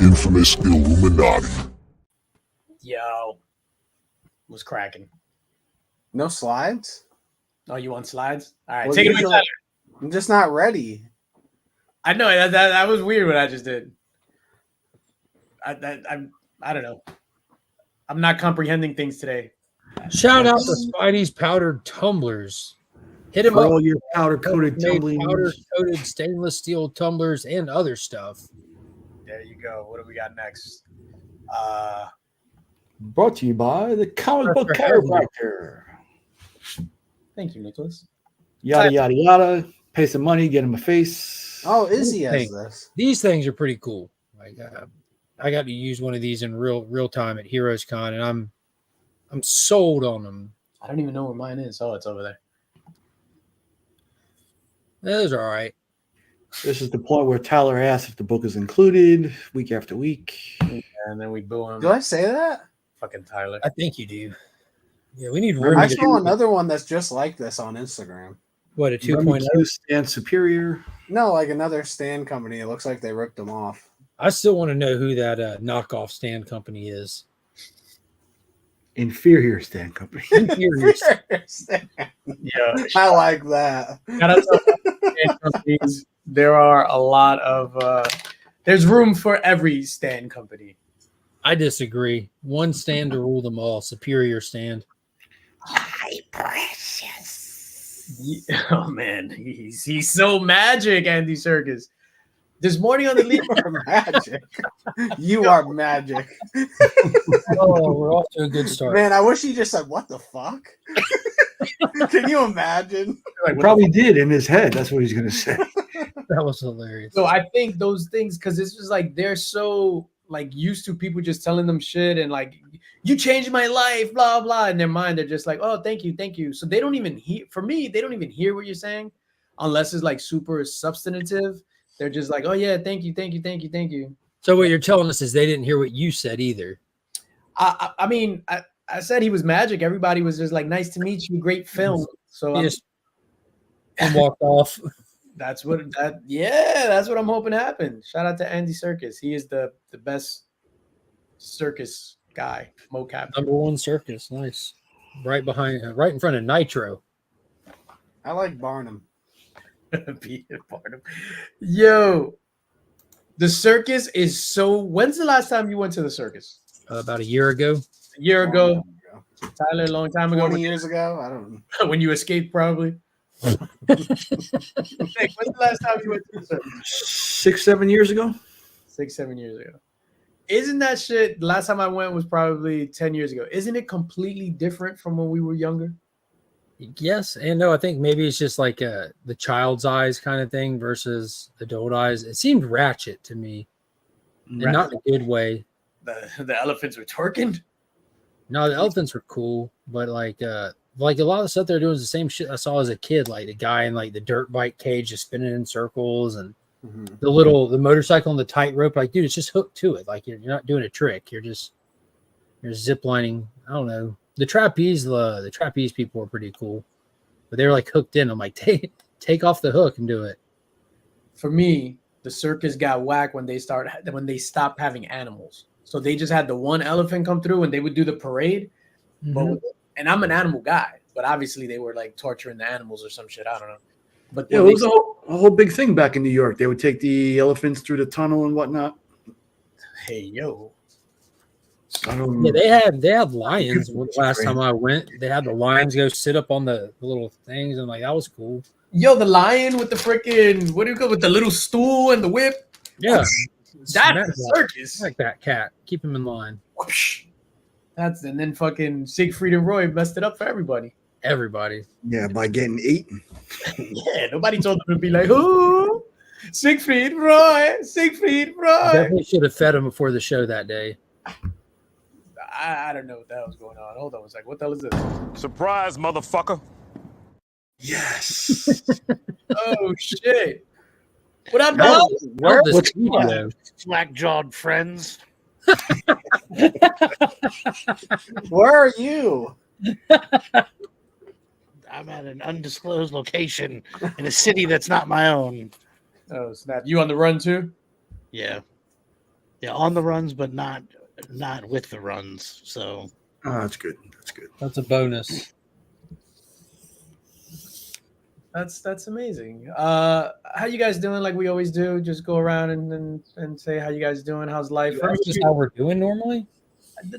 infamous Illuminati. Yo, was cracking. No slides? Oh, you want slides? All right, Well, take it away, usually- Tyler. I'm just not ready. I know that was weird what I just did. I don't know. I'm not comprehending things today. Shout out to Spidey's powdered tumblers. Hit him For up. all your powder-coated Made tumbling. powder-coated stainless steel tumblers and other stuff. There you go. What do we got next? Brought to you by the comic book That's for chiropractor. Thank you, Nicholas. Yada, yada, yada. Pay some money, get him a face. Oh, Izzy has Hey. this. These things are pretty cool. Like I got to use one of these in real time at Heroes Con, and I'm sold on them. I don't even know where mine is. Oh, it's over there. Those are all right. This is the point where Tyler asks if the book is included week after week. And then we boo him. Do I say that? Fucking Tyler. I think you do. Yeah, we need room I to saw another one that's just like this on Instagram. what a 2.0. Remy Q stands superior. No, like another stand company. It looks like they ripped them off. I still want to know who that knockoff stand company is. Inferior stand company. Inferior. Yeah. I like that. Shout out to stand companies. There are a lot of there's room for every stand company. I disagree. One stand to rule them all. Superior stand. Oh man, he's so magic, Andy Serkis. This morning on the league, You are magic. You are magic. Oh, we're off to a good start. Man, I wish he just said, "What the fuck?" Can you imagine? He probably did in his head. That's what he's going to say. That was hilarious. So I think those things, because this is like they're so like used to people just telling them shit and like you changed my life, blah blah. In their mind, they're just like, oh, thank you. So they don't even hear. For me, they don't even hear what you're saying, unless it's like super substantive. They're just like, oh yeah, thank you. So what you're telling us is they didn't hear what you said either. I mean, I said he was magic. Everybody was just like, nice to meet you, great film. So He just and walked off. that's what I'm hoping happened. Shout out to Andy Serkis. He is the best circus guy, mocap. Number one circus. Nice. Right behind, right in front of Nitro. I like Barnum. Be a part of. Yo, the circus is so. When's the last time you went to the circus? About a year ago. A year ago, Tyler. A long time ago. 20 years ago? I don't know. When you escaped, probably. Nick, when's the last time you went to the circus? 6-7 years ago. 6-7 years ago. Isn't that shit? The last time I went was probably 10 years ago. Isn't it completely different from when we were younger? Yes and no. I think maybe it's just like the child's eyes kind of thing versus adult eyes. It seemed ratchet to me, and not in a good way. The elephants were twerking. No, the elephants were cool, but like a lot of the stuff they're doing is the same shit I saw as a kid. Like the guy in like the dirt bike cage just spinning in circles, and the motorcycle on the tightrope. Like, dude, it's just hooked to it. Like you're not doing a trick. You're ziplining. I don't know. The trapeze people were pretty cool, but they were like hooked in. I'm like, take off the hook and do it. For me, the circus got whacked when they stopped having animals. So they just had the one elephant come through and they would do the parade. Mhm. And I'm an animal guy, but obviously they were like torturing the animals or some shit. I don't know. But Yeah, it was a whole big thing back in New York. They would take the elephants through the tunnel and whatnot. hey yo, Yeah, they had lions. Last time I went, they had the lions go sit up on the little things, and like that was cool. the lion with the freaking with the little stool and the whip. Yeah, That's a circus. like that cat. Keep him in line. Whoosh. And then fucking Siegfried and Roy messed it up for everybody. Everybody. Yeah, by getting eaten. Yeah, nobody told them to be like, who? Siegfried Roy. Definitely should have fed him before the show that day. I don't know what the hell was going on. Hold on a second. What the hell is this? Surprise, motherfucker. Yes. Oh shit! What up, No, dog? where, This video. Slack-jawed friends. where are you? I'm at an undisclosed location in a city that's not my own. Oh snap! You on the run too? Yeah. Yeah, on the runs, but not with the runs. So Oh, that's good. That's good. That's a bonus. That's amazing. How you guys doing? Like we always do, just go around and say how you guys doing. How's life? You ask us how we're doing normally?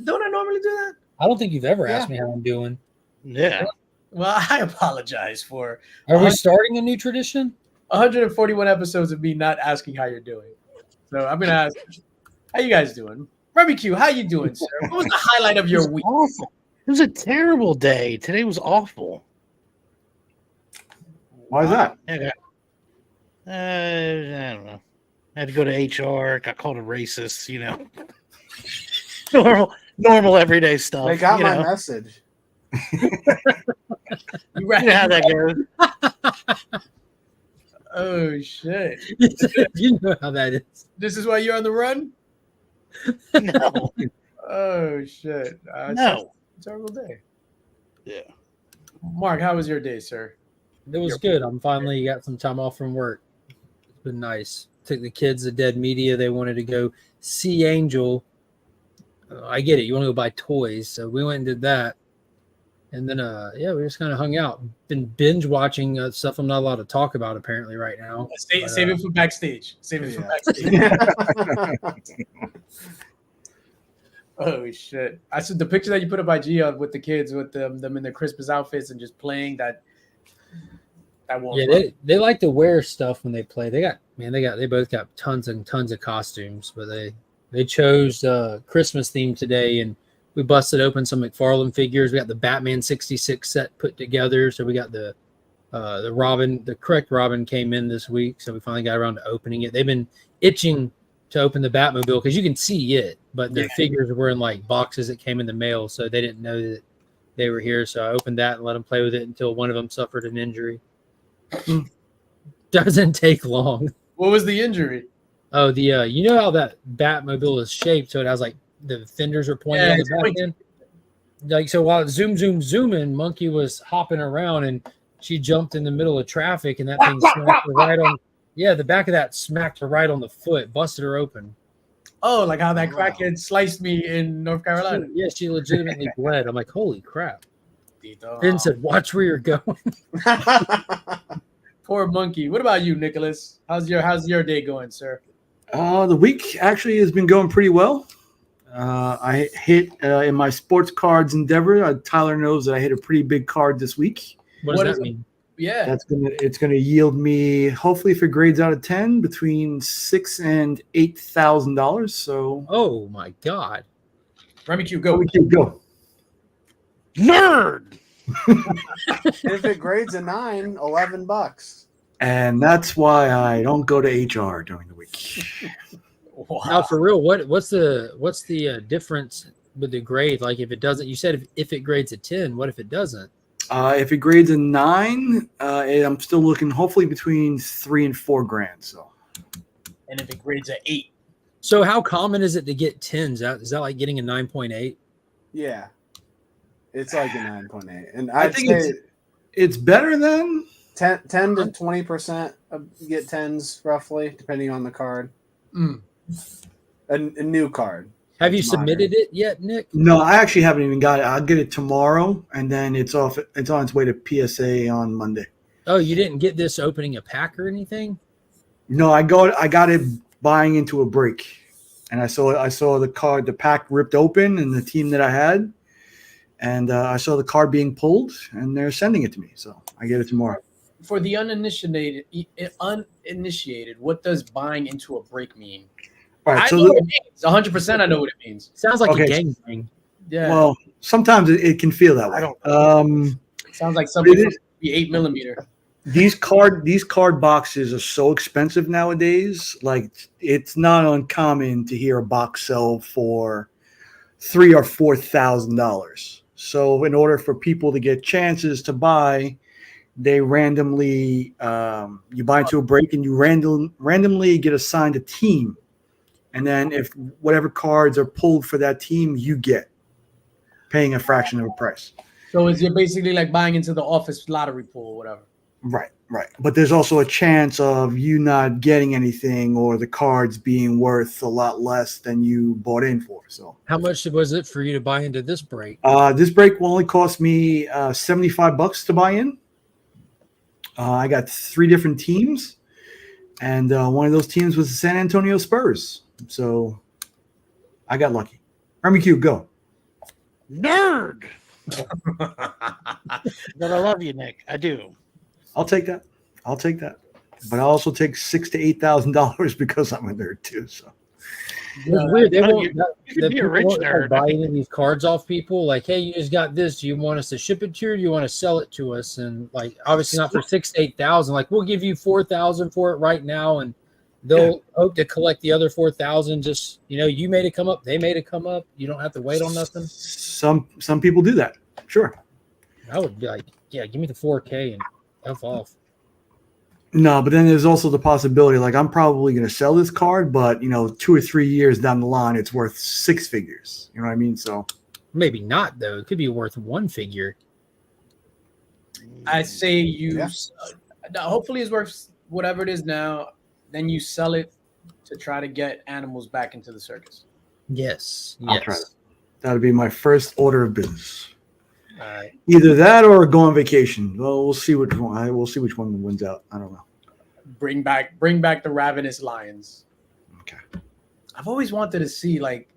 Don't I normally do that? I don't think you've ever asked me how I'm doing. yeah, Well, I apologize for Are we starting a new tradition? 141 episodes of me not asking how you're doing. So I'm gonna ask, how you guys doing? Remy Q, how you doing, sir? What was the highlight of your week? awful. It was a terrible day. Today was awful. Why is that? I don't know. I had to go to HR. Got called a racist. You know, normal everyday stuff. They got you my know. message. You You know how that goes. Oh shit! You know how that is. This is why you're on the run. No, Oh shit! no. Terrible day. Yeah. Mark, how was your day, sir? It was good. I'm finally got some time off from work. It's been nice. Took the kids to Dead Media. They wanted to go see Angel. I get it. You want to go buy toys. So we went and did that. And then, we just kind of hung out. Been binge watching stuff I'm not allowed to talk about apparently right now. Save it for backstage. Save it for Yeah. backstage. Oh shit! I saw the picture that you put up by Gia with the kids with them in their Christmas outfits and just playing that. That won't. Yeah, they like to wear stuff when they play. They both got tons and tons of costumes, but they chose Christmas theme today, and we busted open some McFarlane figures. We got the Batman 66 set put together, so we got the Robin. The correct Robin came in this week, so we finally got around to opening it. They've been itching to open the Batmobile because you can see it, but the figures were in like boxes that came in the mail, so they didn't know that they were here. So I opened that and let them play with it until one of them suffered an injury. Doesn't take long. What was the injury? Oh, you know how that Batmobile is shaped, so it has like the fenders are pointed on the back end. Like so, while it zooming, Monkey was hopping around and she jumped in the middle of traffic, and that thing smacked her right on. Yeah, the back of that smacked her right on the foot, busted her open. Oh, like how that crackhead sliced me in North Carolina. Yeah, she legitimately bled. I'm like, holy crap! Tito. Ben said, "Watch where you're going." Poor Monkey. What about you, Nicholas? How's your day going, sir? The week actually has been going pretty well. I hit in my sports cards endeavor. Tyler knows that I hit a pretty big card this week. What does that mean? Yeah. It's gonna yield me, hopefully, if it grades out of 10, between $6,000 and $8,000. So, Oh my god! Remy Q, go. we can go. Nerd. If it grades a 9, $11. And that's why I don't go to HR during the week. Wow. Now, for real, what's the difference with the grade? Like, if it doesn't, you said if it grades a 10, what if it doesn't? If it grades a 9, I'm still looking hopefully between $3,000 and $4,000. So, And if it grades an 8. So, how common is it to get 10s? Is that like getting a 9.8? Yeah. It's like a 9.8. And I I'd think say it's better than 10 to 20% get 10s roughly, depending on the card. Mm. A new card. Have you It's minor. submitted it yet, Nick? No, I actually haven't even got it. I'll get it tomorrow, and then it's on its way to PSA on Monday. Oh, you didn't get this opening a pack or anything? No, I got it buying into a break, and I saw the pack ripped open and the team that I had, and I saw the card being pulled, and they're sending it to me, so I get it tomorrow. For the uninitiated, what does buying into a break mean? All right, I so know what it means. 100% I know what it means. Sounds like Okay. a gang thing. Yeah. well, sometimes it can feel that way. I don't Sounds like something it from is- the 8mm. These card boxes are so expensive nowadays. Like, it's not uncommon to hear a box sell for $3,000 or $4,000. So in order for people to get chances to buy, they randomly you buy into a break and you randomly get assigned a team, and then if whatever cards are pulled for that team, you get paying a fraction of a price. So it's basically like buying into the office lottery pool or whatever. Right. Right. But there's also a chance of you not getting anything or the cards being worth a lot less than you bought in for. So How much was it for you to buy into this break? this break will only cost me $75 to buy in. I got 3 different teams, and one of those teams was the San Antonio Spurs. So I got lucky. Hermie Q, go. Nerd. But I love you, Nick. I do. I'll take that. But I'll also take $6,000 to $8,000 because I'm a nerd too. So It's weird. They you- won't. you could The be a people rich won't, nerd. buy any of these cards off people. Like, hey, you just got this. Do you want us to ship it to you? Or do you want to sell it to us? And like, obviously not for 6,000 to 8,000. Like, we'll give you 4,000 for it right now, and they'll hope to collect the other 4,000. Just you made it come up. They made it come up. You don't have to wait on nothing. some people do that. Sure. I would be like, yeah, give me the 4K and F off. No, but then there's also the possibility, like I'm probably going to sell this card, but 2 or 3 years down the line, it's worth 6 figures. You know what I mean? So Maybe not though. It could be worth 1 figure. I say you. Yeah. Hopefully, it's worth whatever it is now. Then you sell it to try to get animals back into the circus. Yes. I'll try that. That'll be my first order of business. All right. Either that or go on vacation. Well, we'll see which one. We'll see which one wins out. I don't know. Bring back the ravenous lions. Okay. I've always wanted to see like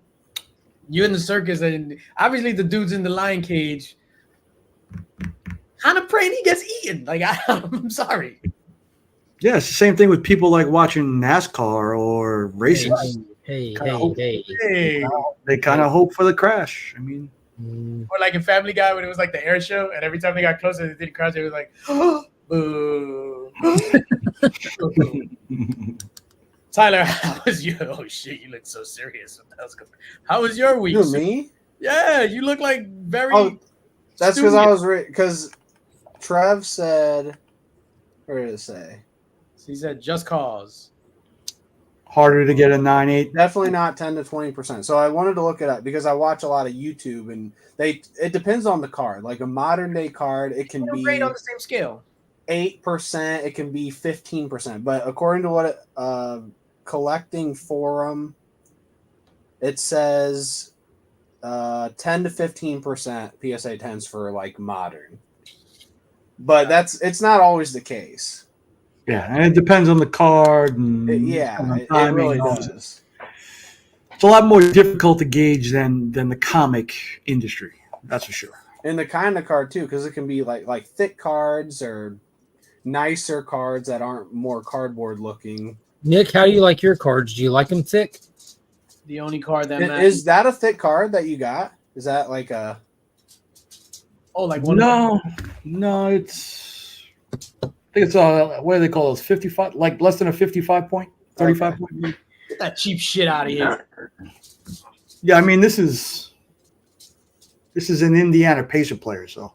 you in the circus, and obviously the dude's in the lion cage. Kind of praying he gets eaten. Like I'm sorry. Yeah, it's the same thing with people like watching NASCAR or races. Hey. Hey. They kind of hope for the crash. I mean, Or like in Family Guy when it was like the air show, and every time they got closer, they didn't crash. It was like, boo. Tyler, how was your? Oh shit, you look so serious. How was your week? You and me? Yeah, you look like very. Oh, that's because I studious. was because Trev said, where did it say? He said, "Just cause." harder to get a 9.8. Definitely not 10 to 20%. So I wanted to look it up because I watch a lot of YouTube, and it depends on the card. Like a modern day card, it can be rate on the same scale. 8%, it can be 15%. But according to what collecting forum, it says 10 to 15% PSA 10s for like modern. But it's not always the case. Yeah, and it depends on the card. And It timing really and all does. that. It's a lot more difficult to gauge than the comic industry. That's for sure. And the kind of card too, because it can be like thick cards or nicer cards that aren't more cardboard looking. Nick, how do you like your cards? Do you like them thick? The only card that Is that a thick card that you got? Is that like a? Oh, like one. No, it's. I think it's what do they call those? 55, like less than a 55 point, 35 point. Get that cheap shit out of here. Yeah, I mean this is an Indiana Pacer player, so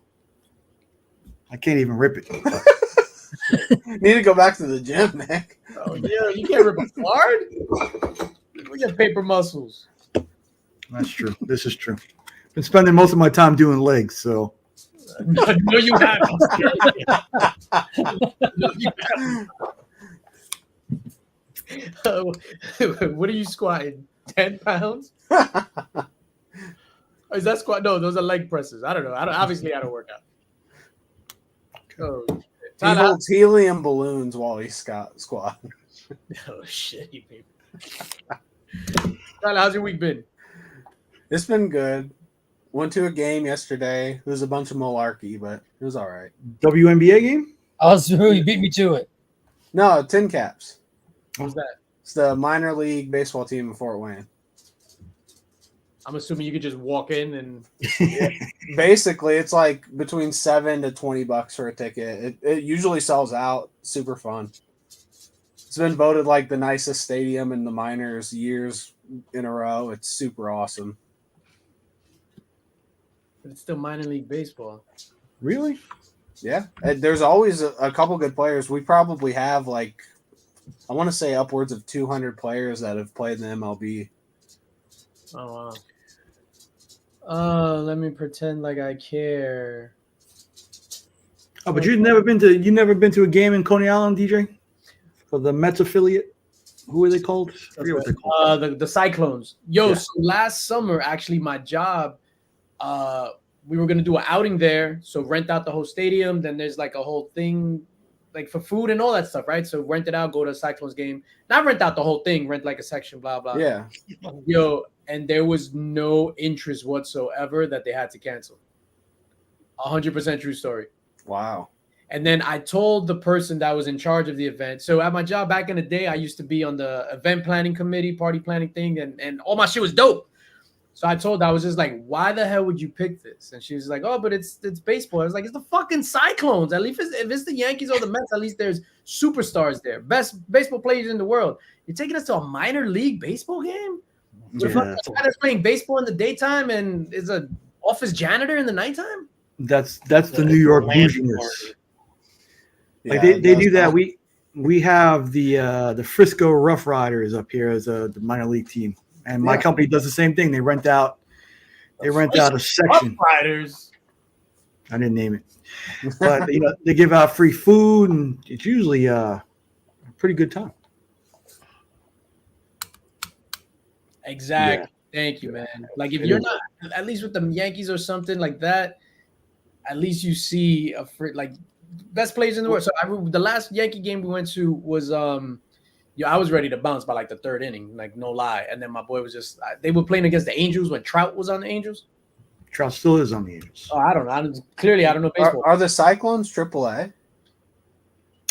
I can't even rip it. Need to go back to the gym, Nick. Oh yeah, you can't rip a card. We got paper muscles. That's true. This is true. Been spending most of my time doing legs, so. No, you haven't. No, you haven't. What are you squatting? 10 pounds? Is that squat? No, those are leg presses. I don't know. Obviously, I don't work out. Oh, He Tyler, holds helium balloons while he squat. oh shit, you people. Tyler, how's your week been? It's been good. Went to a game yesterday. It was a bunch of malarkey, but it was all right. WNBA game? You beat me to it. No, Tin Caps. What was that? It's the minor league baseball team in Fort Wayne. I'm assuming you could just walk in and Basically, it's like between $7 to $20 for a ticket. It usually sells out. Super fun. It's been voted like the nicest stadium in the minors years in a row. It's super awesome. but it's still minor league baseball. Really? Yeah, there's always a couple good players. We probably have like, I want to say upwards of 200 players that have played in the MLB. Oh wow. Let me pretend like I care. Oh, but you've never been to a game in Coney Island, DJ, for the Mets affiliate. Who are they called? I forget what they're called. The Cyclones. Yo, Yeah. so last summer, actually, my job, we were gonna do an outing there. So rent out the whole stadium. Then there's like a whole thing, like for food and all that stuff, right? So rent it out, go to a Cyclones game. Not rent out the whole thing, rent like a section, blah blah. Yeah. Yo, and there was no interest whatsoever that they had to cancel. 100% true story. Wow. And then I told the person that was in charge of the event. So at my job back in the day, I used to be on the event planning committee, party planning thing, and all my shit was dope. So I told her, I was just like, why the hell would you pick this? And she was like, oh, but it's baseball. I was like, it's the fucking Cyclones. At least if it's the Yankees or the Mets, at least there's superstars there. Best baseball players in the world. You're taking us to a minor league baseball game? Yeah. A guy that's playing baseball in the daytime and is a office janitor in the nighttime? That's the New York bouginess. Like they do that. We have the Frisco Rough Riders up here as the minor league team, and my company does the same thing. They rent out a section. Rough Riders. I didn't name it, but they give out free food, and it's usually a pretty good time. Exactly. Yeah. Thank you, man. Like if you're not at least with the Yankees or something like that, at least you see best players in the world. So the last Yankee game we went to was I was ready to bounce by like the third inning, like no lie. And then my boy was just they were playing against the Angels when Trout was on the Angels. Trout still is on the Angels. Oh, I don't know. Clearly, I don't know baseball. Are the Cyclones AAA?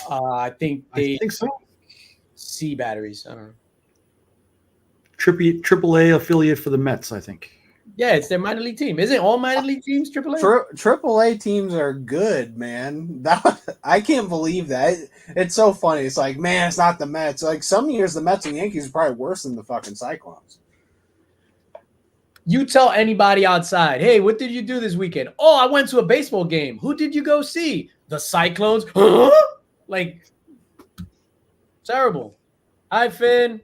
I think so. C batteries. I don't know. AAA affiliate for the Mets, I think. Yeah, it's their minor league team. Isn't all minor league teams AAA? AAA teams are good, man. I can't believe that. It's so funny. It's like, man, it's not the Mets. Like some years, the Mets and Yankees are probably worse than the fucking Cyclones. You tell anybody outside, hey, what did you do this weekend? Oh, I went to a baseball game. Who did you go see? The Cyclones. Huh? Like, terrible. Hi, Finn.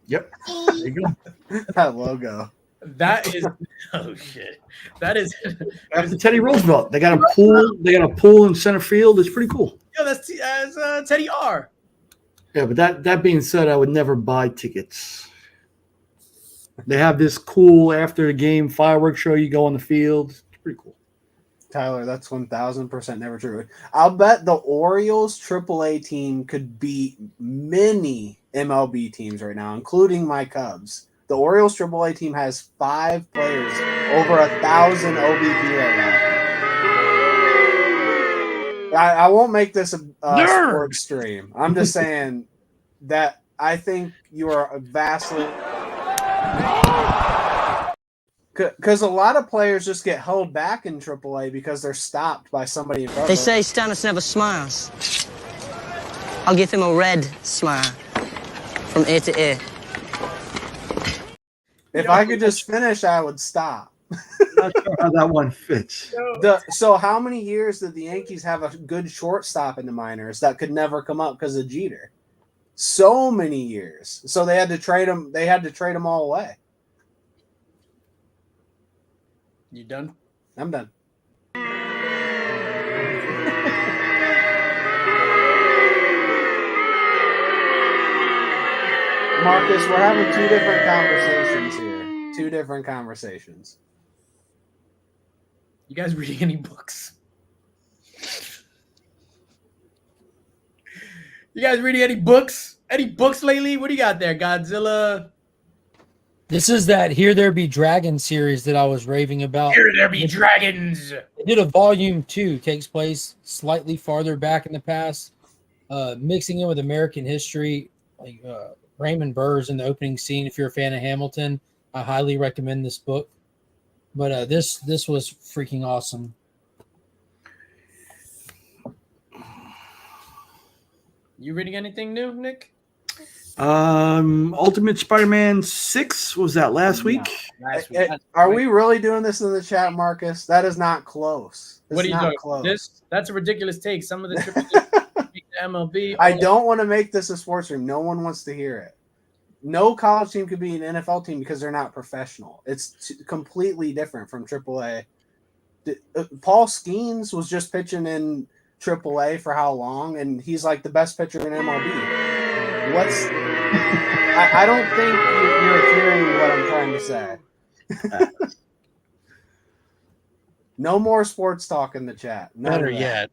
Yep. There you go. That logo. That is oh shit. That is After Teddy Roosevelt. They got a pool. They got a pool in center field. It's pretty cool. Yo, that's Teddy R. Yeah, but that being said, I would never buy tickets. They have this cool after the game fireworks show. You go on the field. It's pretty cool. Tyler, that's 1,000% never true. I'll bet the Orioles AAA team could beat many MLB teams right now, including my Cubs. The Orioles AAA team has 5 players over 1,000 OBP right now. I won't make this a sports stream. I'm just saying that I think you are vastly... Because a lot of players just get held back in AAA because they're stopped by somebody in front of them. They say Stannis never smiles. I'll give him a red smile from ear to ear. If I could just finish, I would stop. Not sure how that one fits. So how many years did the Yankees have a good shortstop in the minors that could never come up because of Jeter? So many years. So they had to trade him. They had to trade him all away. You done? I'm done. Marcus, we're having 2 different conversations here. 2 different conversations. You guys reading any books? You guys reading any books? Any books lately? What do you got there? Godzilla? This is that Here There Be Dragons series that I was raving about. Here There Be Dragons. They did a volume 2, takes place slightly farther back in the past, mixing in with American history. Like Raymond Burr's in the opening scene. If you're a fan of Hamilton, I highly recommend this book. But this was freaking awesome. You reading anything new, Nick? Ultimate Spider-Man 6 was that last week? Last week. Are we really doing this in the chat, Marcus? That is not close. What are you doing? Close. That's a ridiculous take. Some of the MLB. I don't want to make this a sports room. No one wants to hear it. no college team could be an NFL team because they're not professional. It's completely different from AAA. Paul Skeens was just pitching in AAA for how long, and he's like the best pitcher in MLB. I don't think you're hearing what I'm trying to say. No more sports talk in the chat. Better yet,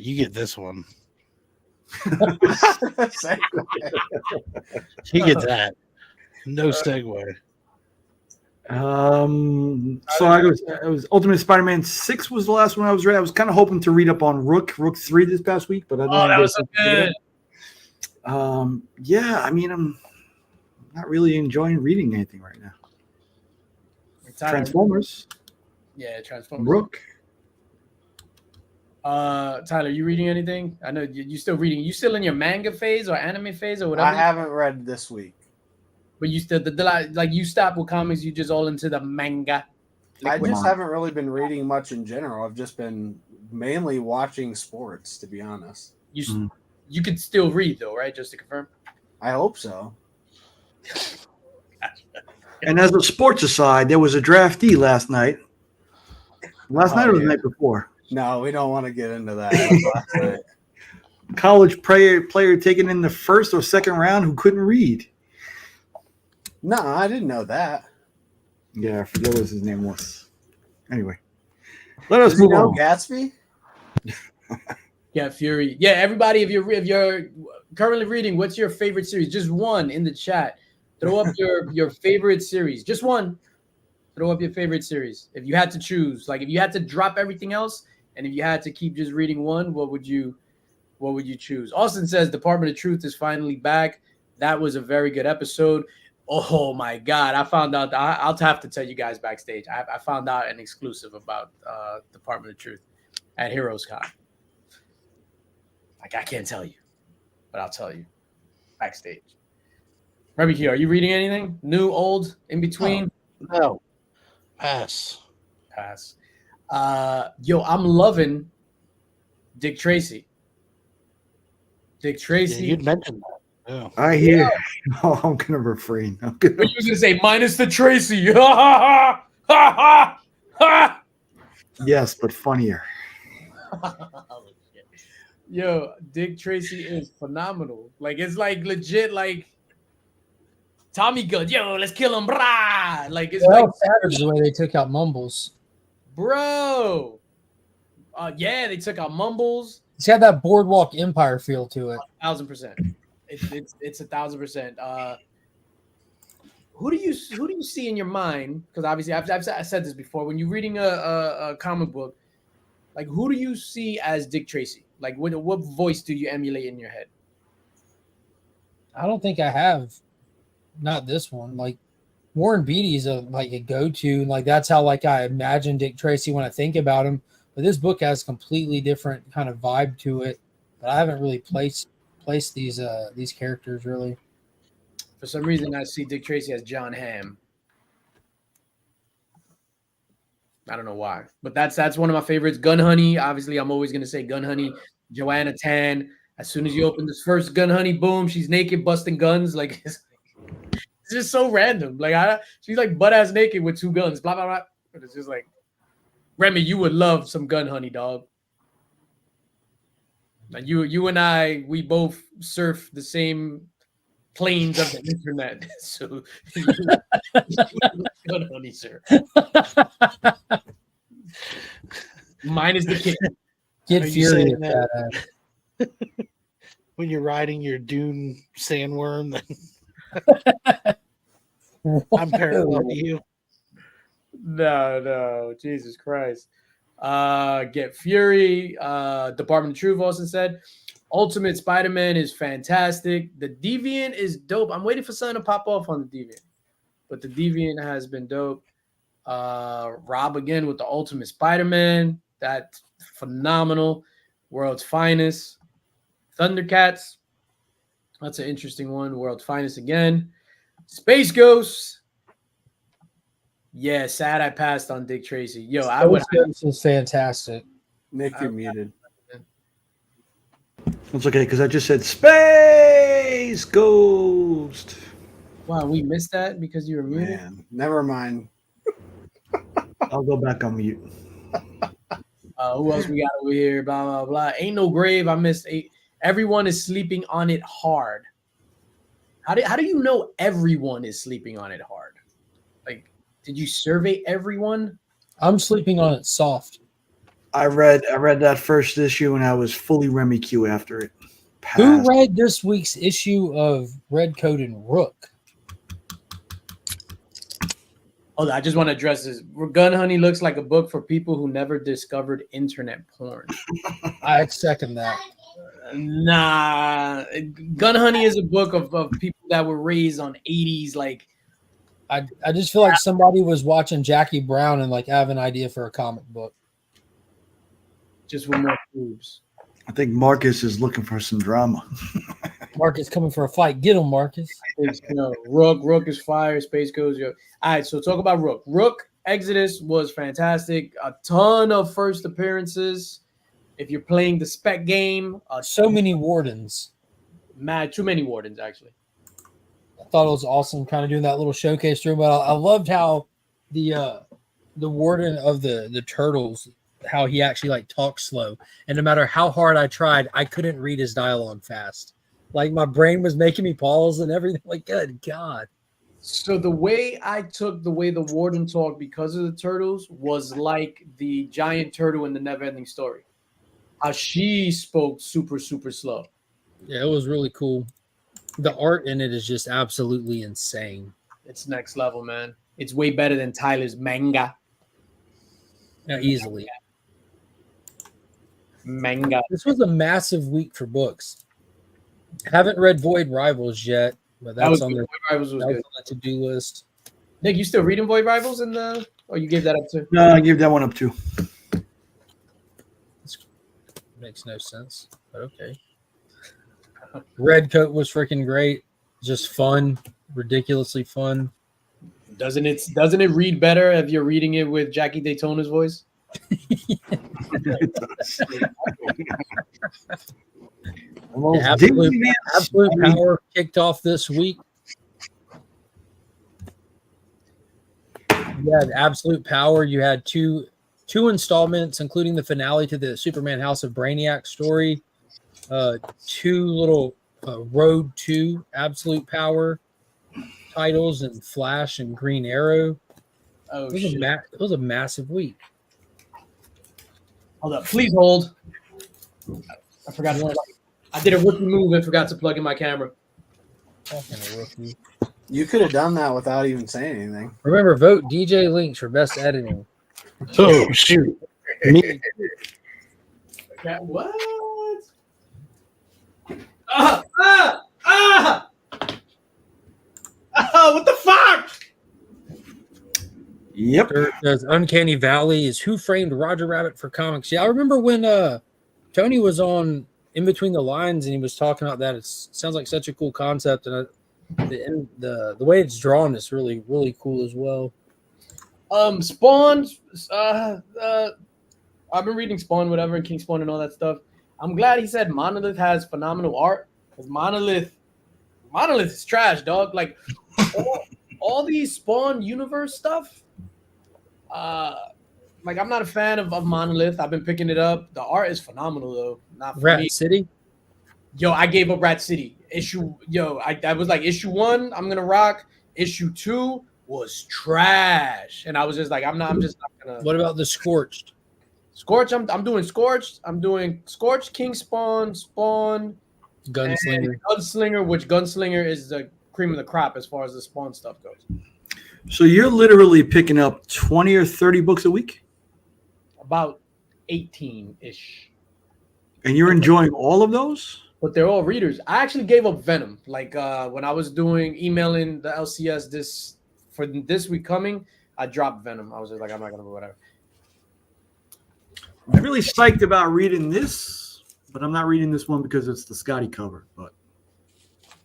you get this one. You get that. No segue. So it was Ultimate Spider-Man 6 was the last one I was reading. I was kind of hoping to read up on Rook 3 this past week, but I didn't. That was so good. Yeah, I mean, I'm not really enjoying reading anything right now. Transformers. Yeah, Transformers. Rook. Tyler, you reading anything? I know you still reading. You still in your manga phase or anime phase or whatever? I haven't read this week. But you still like you stopped with comics. You just all into the manga. I just haven't really been reading much in general. I've just been mainly watching sports, to be honest. You could still read though, right? Just to confirm. I hope so. And as a sports aside, there was a draftee last night. Last night or the night before? No, we don't want to get into that. Last night. College player taken in the first or second round who couldn't read. No, I didn't know that. Yeah, I forget what his name was. Anyway, let us move on. Gatsby? Yeah, Fury. Yeah, everybody, if you're currently reading, what's your favorite series? Just one in the chat. Throw up your favorite series. Just one. Throw up your favorite series. If you had to choose, like if you had to drop everything else, and if you had to keep just reading one, what would you choose? Austin says Department of Truth is finally back. That was a very good episode. Oh my God. I found out, I'll have to tell you guys backstage. I found out an exclusive about Department of Truth at Heroes Con. Like, I can't tell you, but I'll tell you backstage. Rebecca, are you reading anything? New, old, in between? No. Pass. Yo, I'm loving Dick Tracy. Dick Tracy. Yeah, you'd mentioned that. Yeah. I hear. Yeah. Oh, I'm gonna refrain. What you was gonna say? Minus the Tracy. Ha ha ha ha ha. Yes, but funnier. Yo, Dick Tracy is phenomenal. Like it's like legit. Like Tommy Gunn. Yo, let's kill him, brah. Like it's like savage the way they took out Mumbles, bro. Yeah, they took out Mumbles. It's got that Boardwalk Empire feel to it. 1,000%. It's 1,000%. Who do you see in your mind? Because obviously I've said this before. When you're reading a comic book, like who do you see as Dick Tracy? Like what voice do you emulate in your head? I don't think I have. Not this one. Like Warren Beatty's a go-to. Like that's how like I imagine Dick Tracy when I think about him. But this book has a completely different kind of vibe to it. But I haven't really placed these characters really. For some reason, I see Dick Tracy as John Hamm. I don't know why, but that's one of my favorites. Gun Honey, obviously, I'm always gonna say Gun Honey. Joanna Tan. As soon as you open this first Gun Honey, boom, she's naked, busting guns. Like it's just so random. Like she's like butt ass naked with 2 guns. Blah blah blah. But it's just like Remy, you would love some Gun Honey, dog. Like you and I, we both surf the same planes of the internet. So Gun Honey, sir. Mine is the kid. Get Fury at that. When you're riding your dune sandworm, I'm parallel to you. No, Jesus Christ. Get Fury. Department of Truth also said Ultimate Spider-Man is fantastic. The Deviant is dope. I'm waiting for something to pop off on the Deviant, but the Deviant has been dope. Rob again with the Ultimate Spider-Man. That's phenomenal. World's Finest. Thundercats. That's an interesting one. World's Finest again. Space Ghosts. Yeah, sad I passed on Dick Tracy. Yo, This is fantastic. Nick, you're muted. It's okay because I just said Space Ghost. Wow, we missed that because you were muted. Man, never mind. I'll go back on mute. Who else we got over here? Blah blah blah. Ain't no grave. I missed eight. Everyone is sleeping on it hard. How do you know everyone is sleeping on it hard? Like, did you survey everyone? I'm sleeping on it soft. I read that first issue and I was fully Remy Q after it. Who Passed. read this week's issue of Red Coat and Rook? Hold on, I just want to address this. Gun Honey looks like a book for people who never discovered internet porn. I second that. Nah, Gun Honey is a book of people that were raised on 80s. Like, I just feel like somebody was watching Jackie Brown and like have an idea for a comic book. just with more boobs. I think Marcus is looking for some drama. Marcus coming for a fight. Get him, Marcus. Rook is fire. Space Ghost. All right, so talk about Rook. Rook Exodus was fantastic. A ton of first appearances. If you're playing the spec game, So many wardens. too many wardens actually. I thought it was awesome, kind of doing that little showcase through. But I loved how the warden of the turtles, how he actually like talks slow, and no matter how hard I tried, I couldn't read his dialogue fast. Like my brain was making me pause and everything. Like, good God. So the way I took the way the warden talked because of the turtles was like the giant turtle in the Never-Ending Story. How she spoke super, super slow. Yeah, it was really cool. The art in it is just absolutely insane. It's next level, man. It's way better than Tyler's manga. Yeah, easily. Manga. This was a massive week for books. Haven't read Void Rivals yet, but that's on the Void Rivals was good. to-do list. Nick, you still reading Void Rivals or you gave that up too? No, I give that one up too. Makes no sense, but okay. Red Coat was freaking great. Just fun, ridiculously fun. Doesn't it read better if you're reading it with Jackie Daytona's voice? Absolute Power kicked off this week. You had Absolute Power. You had two installments, including the finale to the Superman House of Brainiac story. Two little Road to Absolute Power titles, and Flash and Green Arrow. Oh, It was a massive week. Hold up. Please hold. I forgot to I did a rookie move and forgot to plug in my camera. Fucking rookie. You could have done that without even saying anything. Remember, vote DJ Linx for best editing. Oh, shoot. Me. What? Ah! What the fuck? Yep. There's Uncanny Valley is Who Framed Roger Rabbit for Comics. Yeah, I remember when Tony was on In Between the Lines and he was talking about that. It sounds like such a cool concept, and the way it's drawn is really, really cool as well. Spawn. I've been reading Spawn, whatever, and King Spawn and all that stuff. I'm glad he said Monolith has phenomenal art, because Monolith is trash, dog. Like all these Spawn universe stuff. Like I'm not a fan of Monolith. I've been picking it up. The art is phenomenal though. Not for Rat me. City. Yo, I gave up Rat City. I was like issue 1, I'm gonna rock. Issue 2 was trash, and I was just like, I'm just not gonna. What about the Scorched? Scorch? I'm doing Scorched. I'm doing Scorched, King Spawn, Gunslinger. and Gunslinger, which Gunslinger is the cream of the crop as far as the Spawn stuff goes. So you're literally picking up 20 or 30 books a week? About 18-ish. And you're enjoying all of those? But they're all readers. I actually gave up Venom. Like when I was emailing the LCS this week coming, I dropped Venom. I was just like, I'm not gonna do whatever. I'm really psyched about reading this, but I'm not reading this one because it's the Scotty cover. But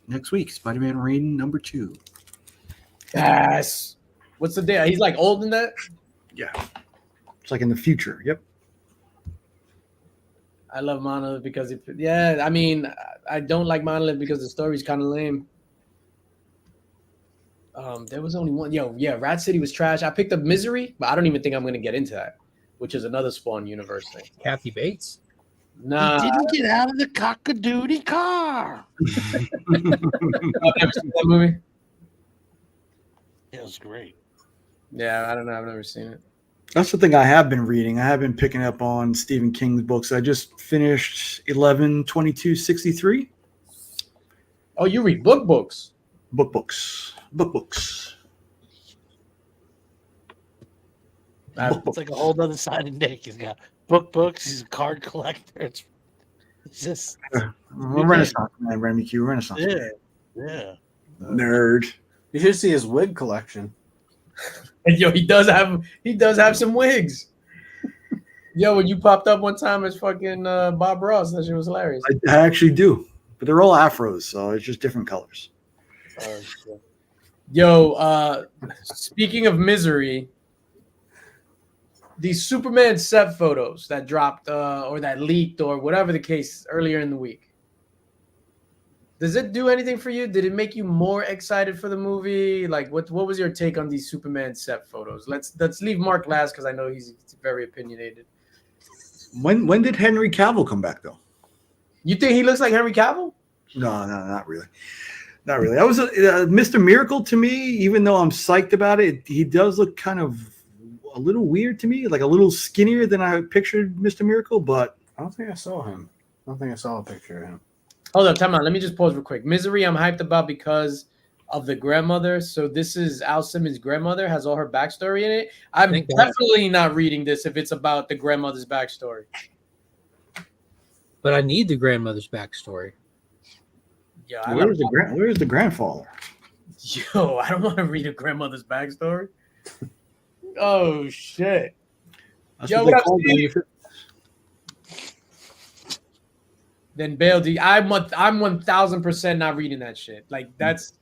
next week, Spider-Man Reign #2. Yes. What's the day? He's like old in that? Yeah. It's like in the future. Yep. I love Monolith because I mean, I don't like Monolith because the story's kind of lame. There was only one. Yo, yeah, Rat City was trash. I picked up Misery, but I don't even think I'm gonna get into that, which is another Spawn universe thing. Kathy Bates. Nah, He didn't get out of the cockadoodie car. I've never seen that movie. It was great. Yeah, I don't know. I've never seen it. That's the thing I have been reading. I have been picking up on Stephen King's books. I just finished 11/22/63. Oh, you read books? Books. It's like a whole other side of Nick. He's got books. He's a card collector. It's just Renaissance man, Remy Q. Renaissance. yeah. Nerd. You should see his wig collection. And yo, he does have some wigs. Yo, when you popped up one time as fucking Bob Ross, that shit was hilarious. I actually do, but they're all afros, so it's just different colors. Yo, speaking of Misery, these Superman set photos that dropped or that leaked or whatever the case earlier in the week. Does it do anything for you? Did it make you more excited for the movie? Like, what was your take on these Superman set photos? Let's leave Mark last because I know he's very opinionated. When did Henry Cavill come back though? You think he looks like Henry Cavill? No, not really. Not really. That was Mr. Miracle to me. Even though I'm psyched about it, he does look kind of a little weird to me, like a little skinnier than I pictured Mr. Miracle. But I don't think I saw him. I don't think I saw a picture of him. Hold up, time out. Let me just pause real quick. Misery, I'm hyped about because of the grandmother. So this is Al Simmons' grandmother, has all her backstory in it. I'm definitely not reading this if it's about the grandmother's backstory. But I need the grandmother's backstory. Yeah, where's the grandfather? Yo, I don't want to read a grandmother's backstory. Oh shit. That's Yo, what what they call up, Then Bale D, I'm 1000% not reading that shit. Like this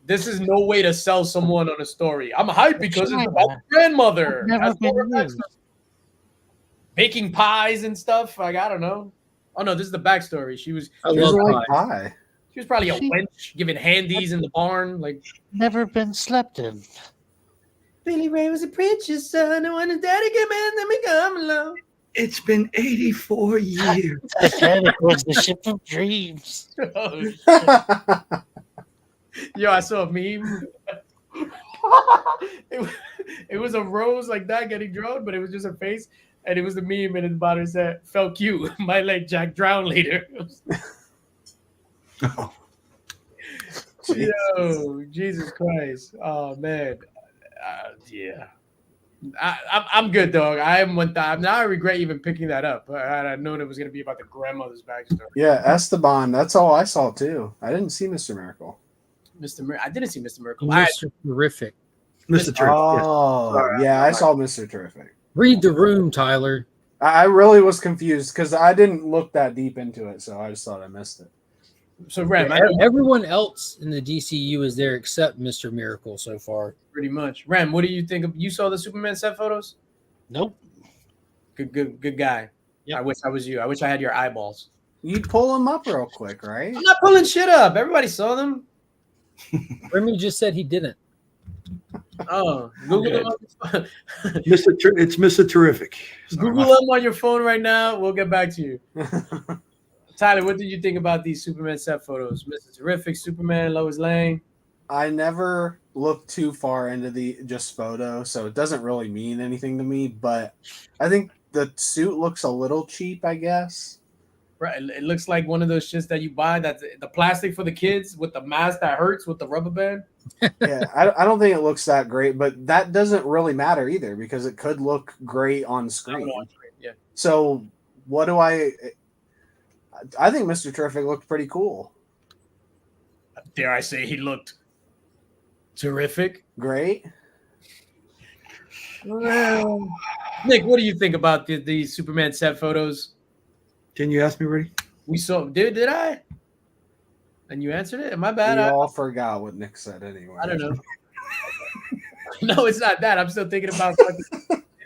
is no way to sell someone on a story. I'm hyped because it's about the grandmother. Baking pies and stuff. Like, I don't know. Oh no, this is the backstory. She was Pie. She was probably a wench giving handies in the barn. Like, never been slept in. Billy Ray was a preacher's son, and when his daddy came in, then we come along. It's been 84 years. Titanic was the ship of dreams. Oh, yo, I saw a meme. it was a rose like that getting drawn, but it was just her face, and it was the meme, and at the bottom said, "Felt cute. Might let Jack drown later." Oh. Yo, Jesus Christ! Oh man, yeah. I'm good, dog. I am one time. Now I regret even picking that up. I known it was going to be about the grandmother's backstory. Yeah, Esteban. That's all I saw too. I didn't see Mr. Miracle. I didn't see Mr. Miracle. Mr. Terrific. Mr. Terrific. Oh, yeah, I saw Mr. Terrific. Read the room, Tyler. I really was confused because I didn't look that deep into it, so I just thought I missed it. So, Ram, everyone else in the DCU is there except Mr. Miracle so far. Pretty much. Ram, what do you think? You saw the Superman set photos? Nope. Good guy. Yep. I wish I was you. I wish I had your eyeballs. You'd pull them up real quick, right? I'm not pulling shit up. Everybody saw them. Remy just said he didn't. Oh, Google them. It's Mr. Terrific. Google them on your phone right now. We'll get back to you. Tyler, what did you think about these Superman set photos? Mr. Terrific, Superman, Lois Lane. I never looked too far into the just photo, so it doesn't really mean anything to me, but I think the suit looks a little cheap, I guess. Right. It looks like one of those shits that you buy that's the plastic for the kids with the mask that hurts with the rubber band. Yeah, I don't think it looks that great, but that doesn't really matter either because it could look great on screen. Yeah. So what do I think Mr. Terrific looked pretty cool. Dare I say he looked terrific? Great. Well, Nick, what do you think about the Superman set photos? Didn't you ask me already? We saw. Did I? And you answered it? Am I bad? We all forgot what Nick said anyway. I don't know. No, it's not that. I'm still thinking about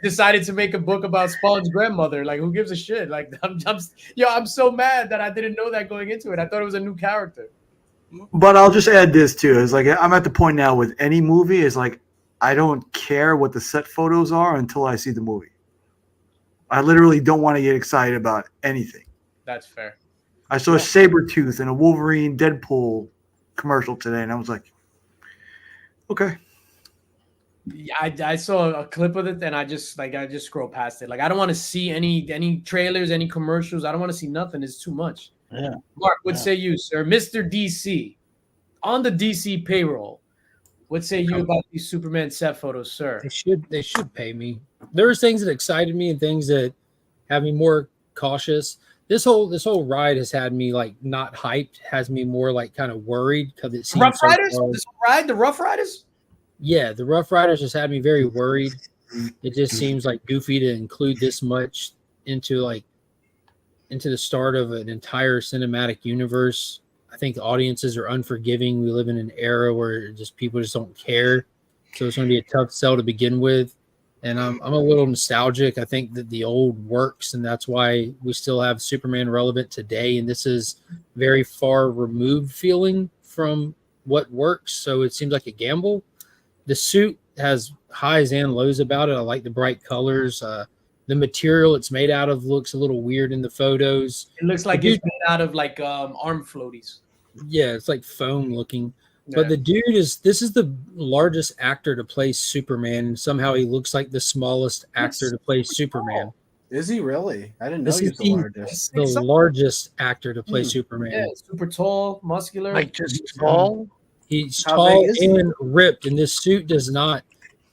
decided to make a book about Spawn's grandmother. Like, who gives a shit? Like, I'm so mad that I didn't know that going into it. I thought it was a new character. But I'll just add this too. It's like I'm at the point now with any movie. Is like I don't care what the set photos are until I see the movie. I literally don't want to get excited about anything. That's fair. I saw a Sabretooth and a Wolverine Deadpool commercial today, and I was like, okay. Yeah, I saw a clip of it and I just scrolled past it. Like I don't want to see any trailers, any commercials. I don't want to see nothing. It's too much. Yeah. Mark, what say you, sir? Mr. DC on the DC payroll. What say you about these Superman set photos, sir? They should pay me. There's things that excited me and things that have me more cautious. This whole ride has had me like not hyped, has me more like kind of worried because it seems Rough so Riders? far. This ride, the Rough Riders? Yeah, the Rough Riders just had me very worried. It just seems like goofy to include this much into the start of an entire cinematic universe. I think audiences are unforgiving. We live in an era where just people just don't care. So it's going to be a tough sell to begin with. And I'm a little nostalgic. I think that the old works, and that's why we still have Superman relevant today. And this is very far removed feeling from what works. So it seems like a gamble. The suit has highs and lows about it. I like the bright colors. The material it's made out of looks a little weird in the photos. It looks like it's made out of like arm floaties. Yeah, it's like foam looking. Yeah. But the dude this is the largest actor to play Superman, and somehow he looks like the smallest actor to play Superman. Is he really? I didn't know This he is was the largest. the largest actor to play Superman. Yeah, super tall, muscular. Like just tall. He's How tall big is he? and ripped, and this suit does not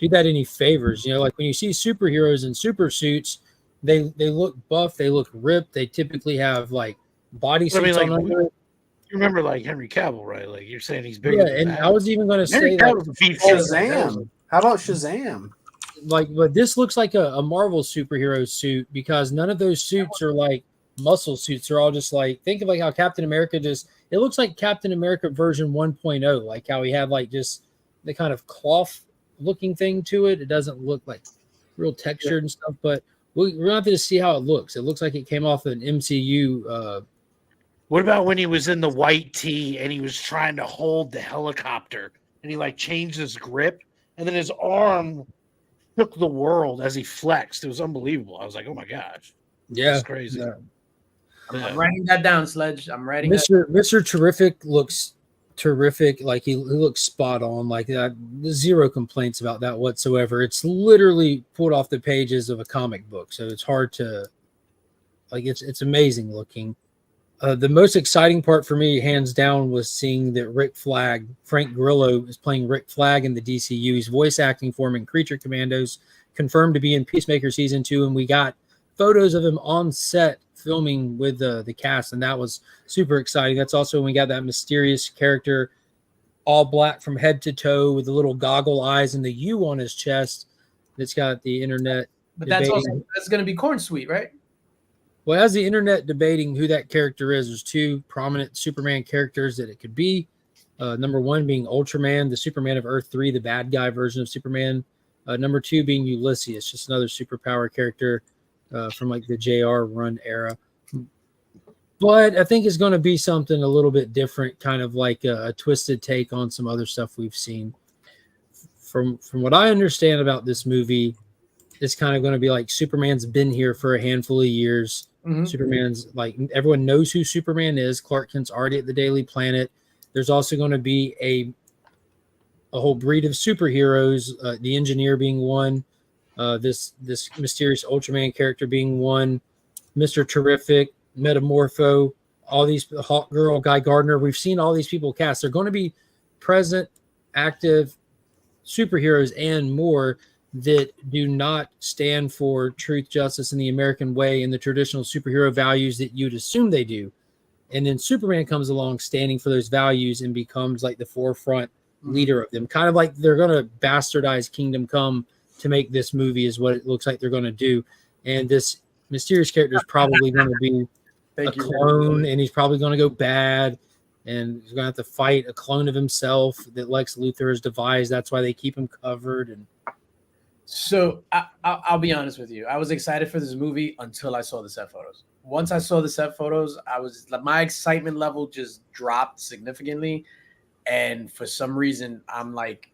do that any favors. You know, like when you see superheroes in super suits, they look buff, they look ripped. They typically have like body suits like, on under it. You remember like Henry Cavill, right? Like you're saying he's bigger. Yeah, than and that. I was even going to Henry say that, Cavill's a feet Shazam. How about Shazam? but this looks like a Marvel superhero suit because none of those suits are like muscle suits. They're all just like, think of like how Captain America it looks like Captain America version 1.0, like how he had like just the kind of cloth looking thing to it. It doesn't look like real textured and stuff, but we're going to have to see how it looks. It looks like it came off an MCU. What about when he was in the white tee and he was trying to hold the helicopter and he like changed his grip and then his arm took the world as he flexed? It was unbelievable. I was like, oh my gosh. Yeah. That's crazy. Yeah. I'm writing that down, Sledge. I'm writing Mr. Terrific looks terrific. Like he looks spot on. Like that, zero complaints about that whatsoever. It's literally pulled off the pages of a comic book, so it's hard to like. It's amazing looking. The most exciting part for me, hands down, was seeing that Frank Grillo, is playing Rick Flag in the DCU. He's voice acting for him in Creature Commandos, confirmed to be in Peacemaker Season 2, and we got photos of him on set filming with the cast, and that was super exciting. That's also when we got that mysterious character, all black from head to toe with the little goggle eyes and the U on his chest. That's got the internet. But that's going to be Corn Sweet, right? Well, as the internet debating who that character is, there's two prominent Superman characters that it could be. Number one being Ultraman, the Superman of Earth 3, the bad guy version of Superman. Number two being Ulysses, just another superpower character from like the JR run era. But I think it's going to be something a little bit different, kind of like a twisted take on some other stuff we've seen. From what I understand about this movie, it's kind of going to be like Superman's been here for a handful of years. Mm-hmm. Superman's like, everyone knows who Superman is. Clark Kent's already at the Daily Planet. There's also going to be a whole breed of superheroes, the Engineer being one, this mysterious Ultraman character being one, Mr. Terrific, Metamorpho, all these, Hawk Girl, Guy Gardner. We've seen all these people cast. They're going to be present, active superheroes and more that do not stand for truth, justice, and the American way and the traditional superhero values that you'd assume they do. And then Superman comes along standing for those values and becomes like the forefront leader of them. Kind of like they're going to bastardize Kingdom Come to make this movie is what it looks like they're going to do. And this mysterious character is probably going to be a clone, and he's probably going to go bad, and he's going to have to fight a clone of himself that Lex Luthor has devised. That's why they keep him covered. And so I'll be honest with you. I was excited for this movie until I saw the set photos. once I saw the set photos, I was like, my excitement level just dropped significantly. And for some reason, I'm like,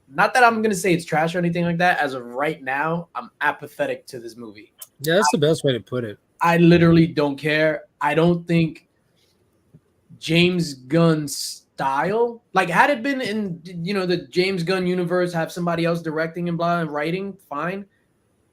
not that I'm gonna say it's trash or anything like that. As of right now, I'm apathetic to this movie. Yeah, that's the best way to put it. I literally don't care. I don't think James Gunn's style, like had it been in the James Gunn universe, have somebody else directing and blah and writing, fine.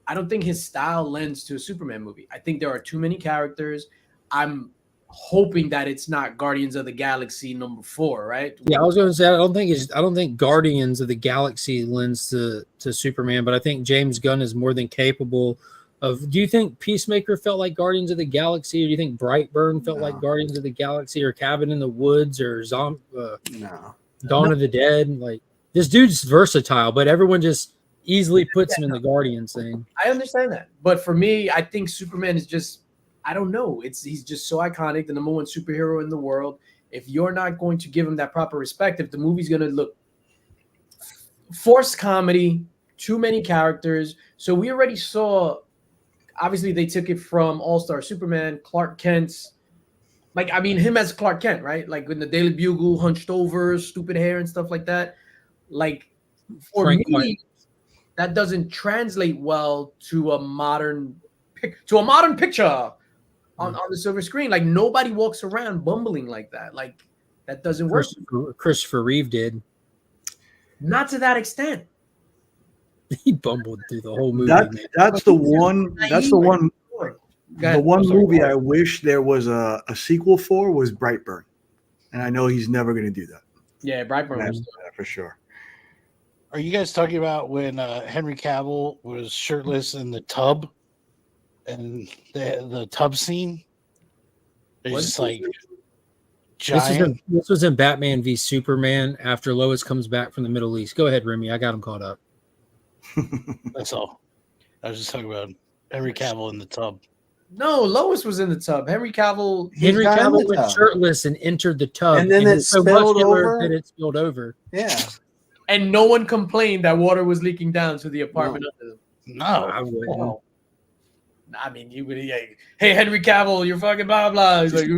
I don't think his style lends to a Superman movie. I think there are too many characters. I'm hoping that it's not Guardians of the Galaxy number 4, right? Yeah, I was going to say I don't think Guardians of the Galaxy lends to Superman, but I think James Gunn is more than capable of. Do you think Peacemaker felt like Guardians of the Galaxy, or do you think Brightburn felt like Guardians of the Galaxy, or Cabin in the Woods, or Dawn of the Dead? Like, this dude's versatile, but everyone just easily puts him in the Guardians thing. I understand that, but for me, I think Superman is just, I don't know. He's just so iconic, the number one superhero in the world. If you're not going to give him that proper respect, if the movie's going to look forced comedy, too many characters. So we already saw, obviously they took it from All-Star Superman, Clark Kent's, him as Clark Kent, right? Like in the Daily Bugle, hunched over, stupid hair and stuff like that. Like for Frank me, White. That doesn't translate well to a modern picture on the silver screen. Like nobody walks around bumbling like that. Like that doesn't work. Christopher Reeve did. Not to that extent. He bumbled through the whole movie. That's the one. That's the one. The one movie I wish there was a sequel for was Brightburn, and I know he's never going to do that. Yeah, Brightburn was for sure. Are you guys talking about when Henry Cavill was shirtless in the tub, and the tub scene? It's just like giant. This was in Batman v Superman after Lois comes back from the Middle East. Go ahead, Remy. I got him caught up. That's all. I was just talking about Henry Cavill in the tub. No, Lois was in the tub. Henry Cavill went shirtless and entered the tub, and then it spilled over. That it spilled over. Yeah. And no one complained that water was leaking down to the apartment under them. No, I wouldn't. Wow. I mean, you would. Hey, Henry Cavill, you're fucking blah blah. He's like,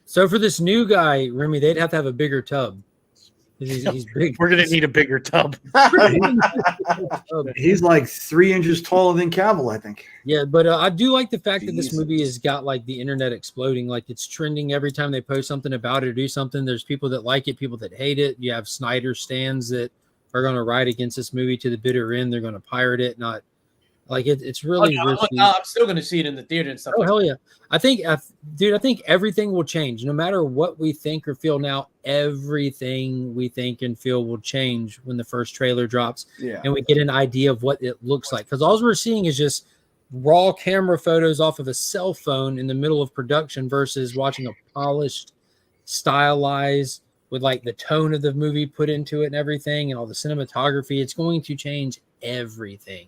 so for this new guy, Remy, they'd have to have a bigger tub. He's big. We're gonna need a bigger tub. He's like 3 inches taller than Cavill, I think. Yeah, but I do like the fact that this movie has got like the internet exploding. Like it's trending every time they post something about it or do something. There's people that like it, people that hate it. You have Snyder stands that are going to ride against this movie to the bitter end. They're going to pirate it, not like it. It's really. I'm still going to see it in the theater and stuff. Oh hell yeah! I think everything will change. No matter what we think or feel now, everything we think and feel will change when the first trailer drops, and we get an idea of what it looks like. Because all we're seeing is just raw camera photos off of a cell phone in the middle of production versus watching a polished, stylized, with like the tone of the movie put into it and everything and all the cinematography. It's going to change everything.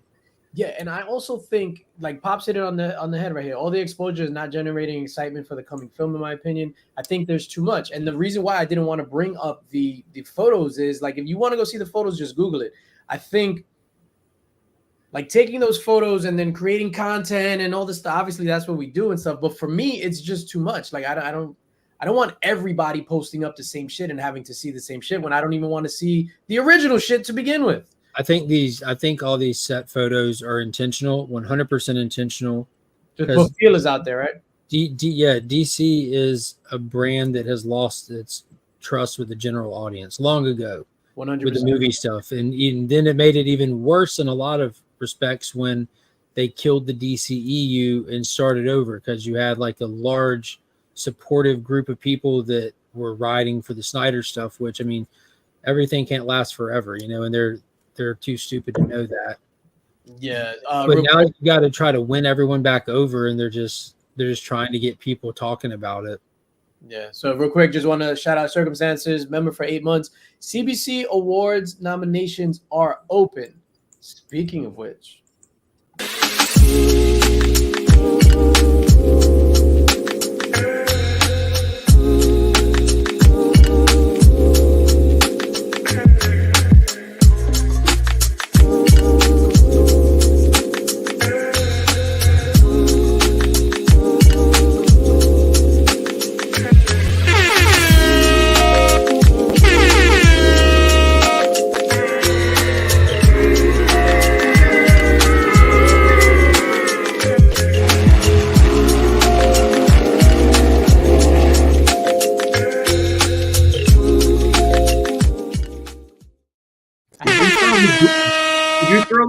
Yeah, and I also think, like Pop's hit it on the head right here. All the exposure is not generating excitement for the coming film, in my opinion. I think there's too much. And the reason why I didn't want to bring up the photos is, like, if you want to go see the photos, just Google it. I think, like, taking those photos and then creating content and all this stuff, obviously that's what we do and stuff. But for me, it's just too much. Like, I don't want everybody posting up the same shit and having to see the same shit when I don't even want to see the original shit to begin with. I think all these set photos are intentional, 100% intentional. Just put feelers out there, right? DC is a brand that has lost its trust with the general audience long ago 100%. with the movie stuff. And then it made it even worse in a lot of respects when they killed the DCEU and started over, because you had like a large supportive group of people that were riding for the Snyder stuff, which, I mean, everything can't last forever, and they're too stupid to know that. Yeah. But now you got to try to win everyone back over, and they're just trying to get people talking about it. Yeah. So real quick, just want to shout out Circumstances, member for 8 months. CBC Awards nominations are open. Speaking of which.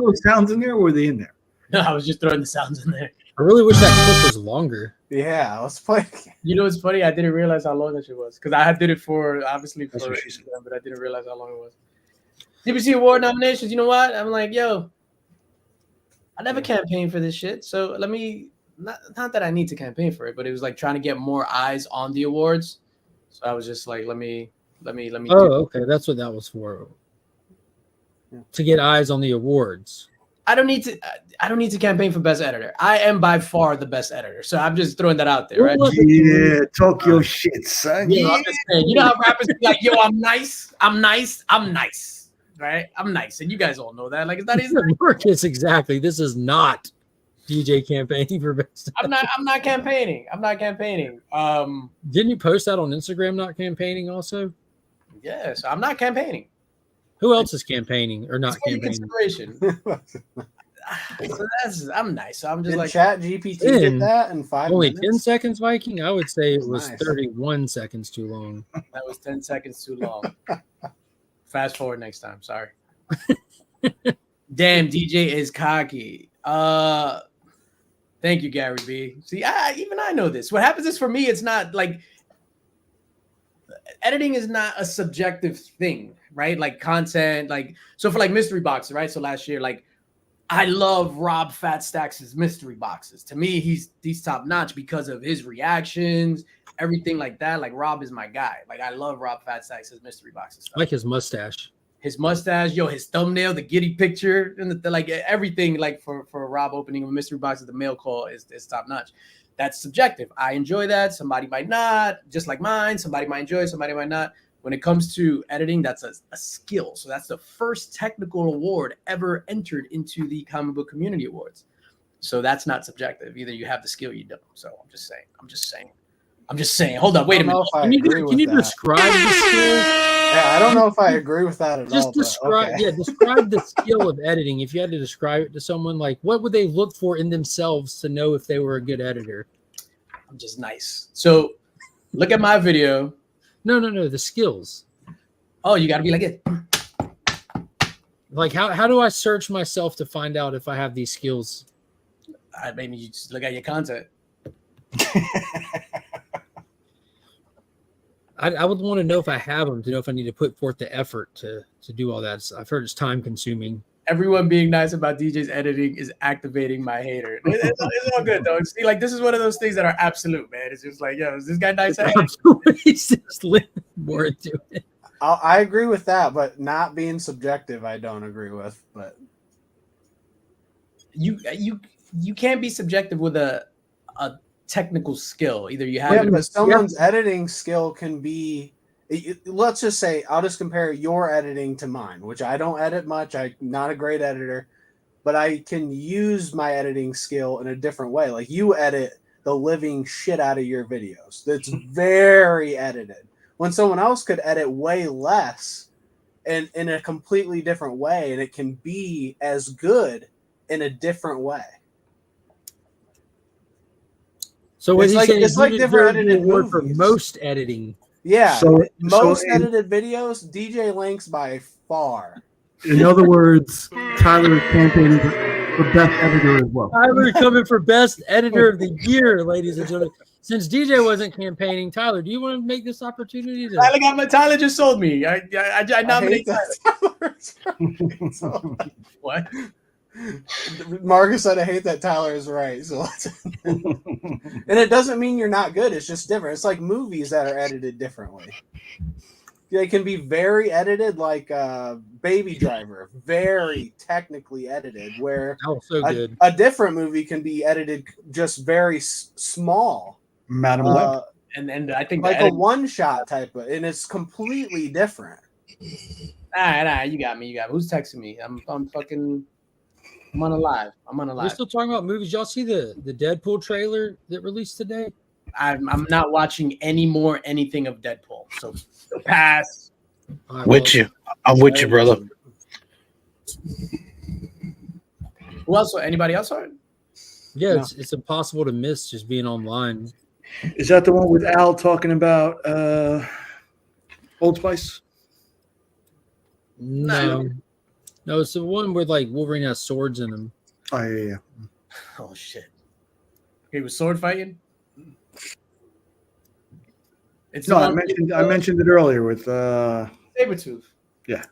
those sounds in there, or were they in there? No, I was just throwing the sounds in there. I really wish that clip was longer. Yeah, let's play. You know what's funny? I didn't realize how long that shit was because I did it for obviously That's for what she said. Instagram, but I didn't realize how long it was. DBC Award nominations. You know what? I'm like, yo, I never campaigned for this shit, so let me. Not that I need to campaign for it, but it was like trying to get more eyes on the awards. So I was just like, let me. Oh, okay, that's what that was for. To get eyes on the awards. I don't need to campaign for best editor. I am by far the best editor, so I'm just throwing that out there, right? Yeah, talk your shit, son. Yeah, Yeah. I'm just saying. You know how rappers be like, "Yo, I'm nice, right? I'm nice," and you guys all know that. Like, it's not easy. Marcus, exactly. This is not DJ campaigning for best. I'm not campaigning. Didn't you post that on Instagram? Not campaigning, also. Yes, I'm not campaigning. Who else is campaigning or not It's only campaigning? consideration. So I'm nice. So I'm just Did like, Chat GPT Ten. get that in 5 Only minutes? 10 seconds, Viking? I would say it was Nice. 31 seconds too long. that was 10 seconds too long. Fast forward next time. Sorry. Damn, DJ is cocky. Thank you, Gary B. See, even I know this. What happens is for me, it's not like editing is not a subjective thing, right? Like content, like so for like mystery boxes, right? So last year, like I love Rob Fat Stacks' mystery boxes. To me, he's top notch because of his reactions, everything like that. Like Rob is my guy. Like I love Rob Fat Stacks' mystery boxes. I like his mustache. His mustache, his thumbnail, the giddy picture, and the like everything like for Rob opening a mystery box at the mail call is top notch. That's subjective. I enjoy that. Somebody might not, just like mine. Somebody might enjoy, somebody might not. When it comes to editing, that's a skill. So that's the first technical award ever entered into the Comic Book Community Awards. So that's not subjective. Either you have the skill, or you don't. So I'm just saying. Hold up, wait a minute. Can you describe the skill? Yeah, I don't know if I agree with that at all. Just but describe, okay. describe the skill of editing. If you had to describe it to someone, like what would they look for in themselves to know if they were a good editor? I'm just nice. So look at my video. No, the skills. Oh, you got to be like it. Like how do I search myself to find out if I have these skills? Maybe you just look at your content. I would want to know if I have them to know if I need to put forth the effort to do all that. I've heard it's time consuming. Everyone being nice about DJ's editing is activating my hater. It's all good though. See, like this is one of those things that are absolute, man. It's just like, yo, is this guy nice? He's just living more into it. I agree with that, but not being subjective, I don't agree with. But you can't be subjective with a technical skill. Either you have yeah, but someone's editing skill can be. Let's just say I'll just compare your editing to mine, which I don't edit much. I'm not a great editor, but I can use my editing skill in a different way. Like you edit the living shit out of your videos. That's very edited. When someone else could edit way less and in a completely different way, and it can be as good in a different way. So what It's like different edited award for movies. most editing. Yeah, most in edited videos, DJ Linx by far. other words, Tyler is campaigning for best editor as well. Tyler coming for best editor of the year, ladies and gentlemen. Since DJ wasn't campaigning, Tyler, do you want to make this opportunity to? Tyler just sold me. I nominate Tyler. What? Marcus said, "I hate that Tyler is right." So, and it doesn't mean you're not good. It's just different. It's like movies that are edited differently. They can be very edited, like Baby Driver, very technically edited. Where good. A different movie can be edited just very small. Madam Web. And I think Like a one-shot type of, and it's completely different. Nah, you got me. Who's texting me? I'm on a live. We're still talking about movies. Y'all see the Deadpool trailer that released today? I'm not watching anything of Deadpool. So pass. I'm with you, brother. Who else? Anybody else? Yeah, No. it's impossible to miss just being online. Is that the one with Al talking about Old Spice? No. No, it's the one where like Wolverine has swords in him. Oh yeah. Oh shit. He was sword fighting. It's No, the I one mentioned with, I mentioned it earlier with Sabretooth. Yeah.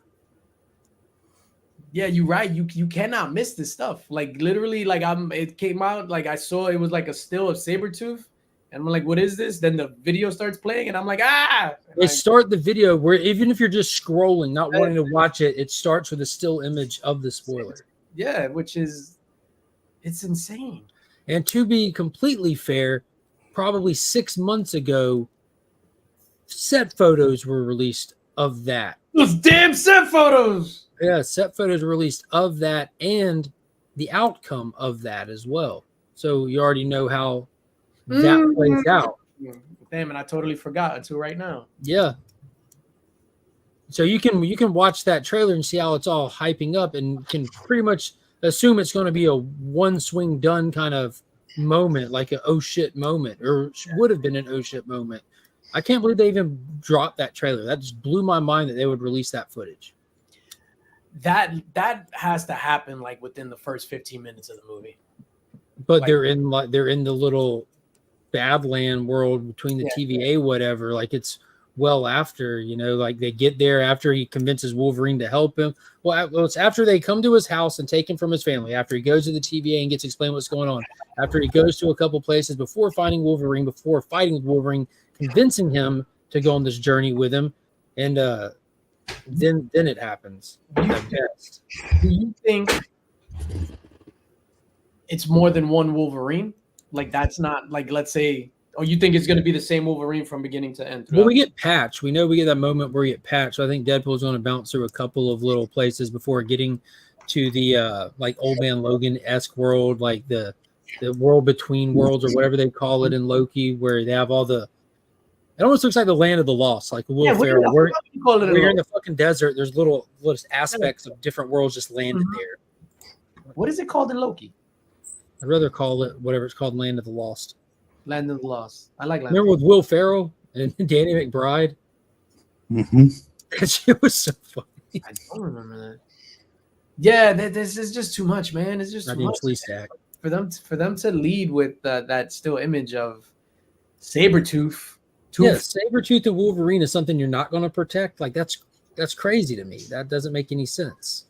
Yeah, you're right. You cannot miss this stuff. Like literally, like it came out, like I saw it was like a still of Sabretooth. And I'm like, what is this? Then the video starts playing, and I'm like, ah. And They start the video where even if you're just scrolling, not Right. wanting to watch it, it starts with a still image of the spoiler. Yeah, which is it's insane. And to be completely fair, probably 6 months ago, set photos were released of that. Those damn set photos. Yeah, set photos were released of that and the outcome of that as well. So you already know how that plays out. Damn, and I totally forgot until right now. Yeah. So you can watch that trailer and see how it's all hyping up and can pretty much assume it's going to be a one swing done kind of moment, like a oh shit moment, or would have been an oh shit moment. I can't believe they even dropped that trailer. That just blew my mind that they would release that footage. That has to happen like within the first 15 minutes of the movie. But Like- they're in the little Badland world between the TVA, whatever. Like it's well after, like they get there after he convinces Wolverine to help him. Well, it's after they come to his house and take him from his family, after he goes to the TVA and gets explained what's going on, after he goes to a couple places before finding Wolverine, before fighting with Wolverine, convincing him to go on this journey with him, and then it happens. Do you think it's more than one Wolverine? Like that's not like, let's say, you think it's going to be the same Wolverine from beginning to end? Well, we get Patch. We know we get that moment where we get Patch. So I think Deadpool's going to bounce through a couple of little places before getting to the like Old Man Logan-esque world, like the world between worlds or whatever they call it in Loki, where they have all the. It almost looks like the land of the lost, like Will Ferrell. Where you're in the fucking desert, there's little aspects of different worlds just landed there. What is it called in Loki? I'd rather call it whatever it's called, Land of the Lost. Land of the Lost. I like Land. Remember with Will Ferrell and Danny McBride? Mm-hmm. That shit was so funny. I don't remember that. Yeah, this is just too much, man. It's just too much for them to lead with that still image of Sabretooth. Yeah, Sabretooth and Wolverine is something you're not going to protect. Like that's crazy to me. That doesn't make any sense.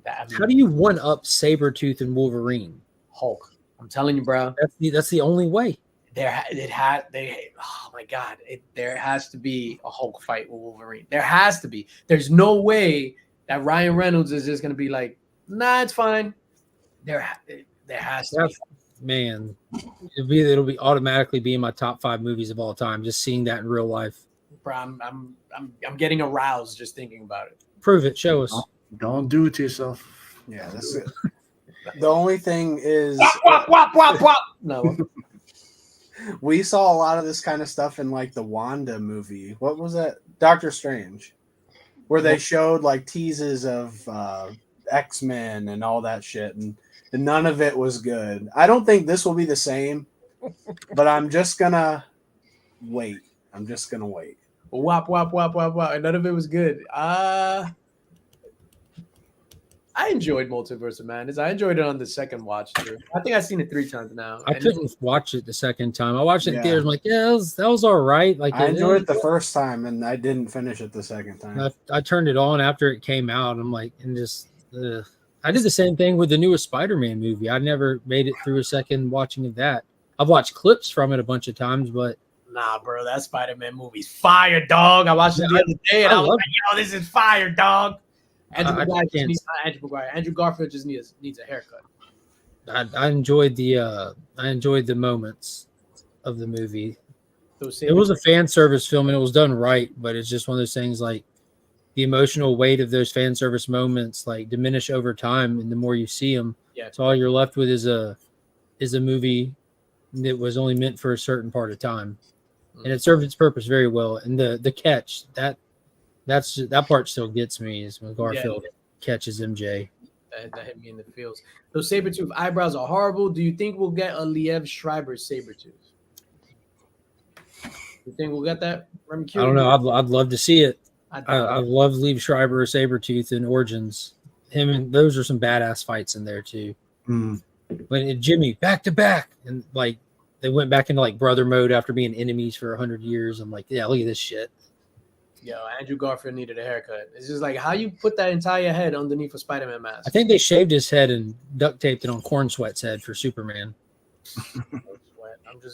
How do you one up Sabretooth and Wolverine? Hulk. I'm telling you, bro. That's the only way. There has to be a Hulk fight with Wolverine. There has to be. There's no way that Ryan Reynolds is just gonna be like, nah, it's fine. There has to be. Man, it'll be automatically be in my top 5 movies of all time. Just seeing that in real life. Bro, I'm getting aroused just thinking about it. Prove it. Show us. Don't do it to yourself. Yeah, that's it. The only thing is, Wop. No. we saw a lot of this kind of stuff in like the Wanda movie. What was that? Doctor Strange, where they showed like teases of X-Men and all that shit, and none of it was good. I don't think this will be the same, but I'm just gonna wait. Wop. And none of it was good. I enjoyed Multiverse of Madness. I enjoyed it on the second watch through. I think I've seen it 3 times now. I couldn't watch it the second time. I watched it in theaters. I'm like, yeah, that was all right. Like I enjoyed it the first time, and I didn't finish it the second time. I turned it on after it came out. I'm like, and just I did the same thing with the newest Spider-Man movie. I never made it through a second watching of that. I've watched clips from it a bunch of times, but nah, bro, that Spider-Man movie's fire, dog. I watched it the other day, and I was like, yo, this is fire, dog. Andrew Garfield just needs a haircut. I enjoyed the moments of the movie. It was a fan service film and it was done right, but it's just one of those things like the emotional weight of those fan service moments like diminish over time, and the more you see them, so all you're left with is a movie that was only meant for a certain part of time, and it served its purpose very well. And the catch that part still gets me is when Garfield catches MJ. That hit me in the feels. Those Sabretooth eyebrows are horrible. Do you think we'll get a Liev Schreiber Sabretooth? You think we'll get that? I don't know. I'd love to see it. I love Liev Schreiber Sabretooth in Origins. him and those are some badass fights in there too. Mm. When Jimmy back to back, and like they went back into like brother mode after being enemies for 100 years. I'm like, yeah, look at this shit. Yo, Andrew Garfield needed a haircut. It's just like how you put that entire head underneath a Spider-Man mask. I think they shaved his head and duct taped it on Corn Sweat's head for Superman.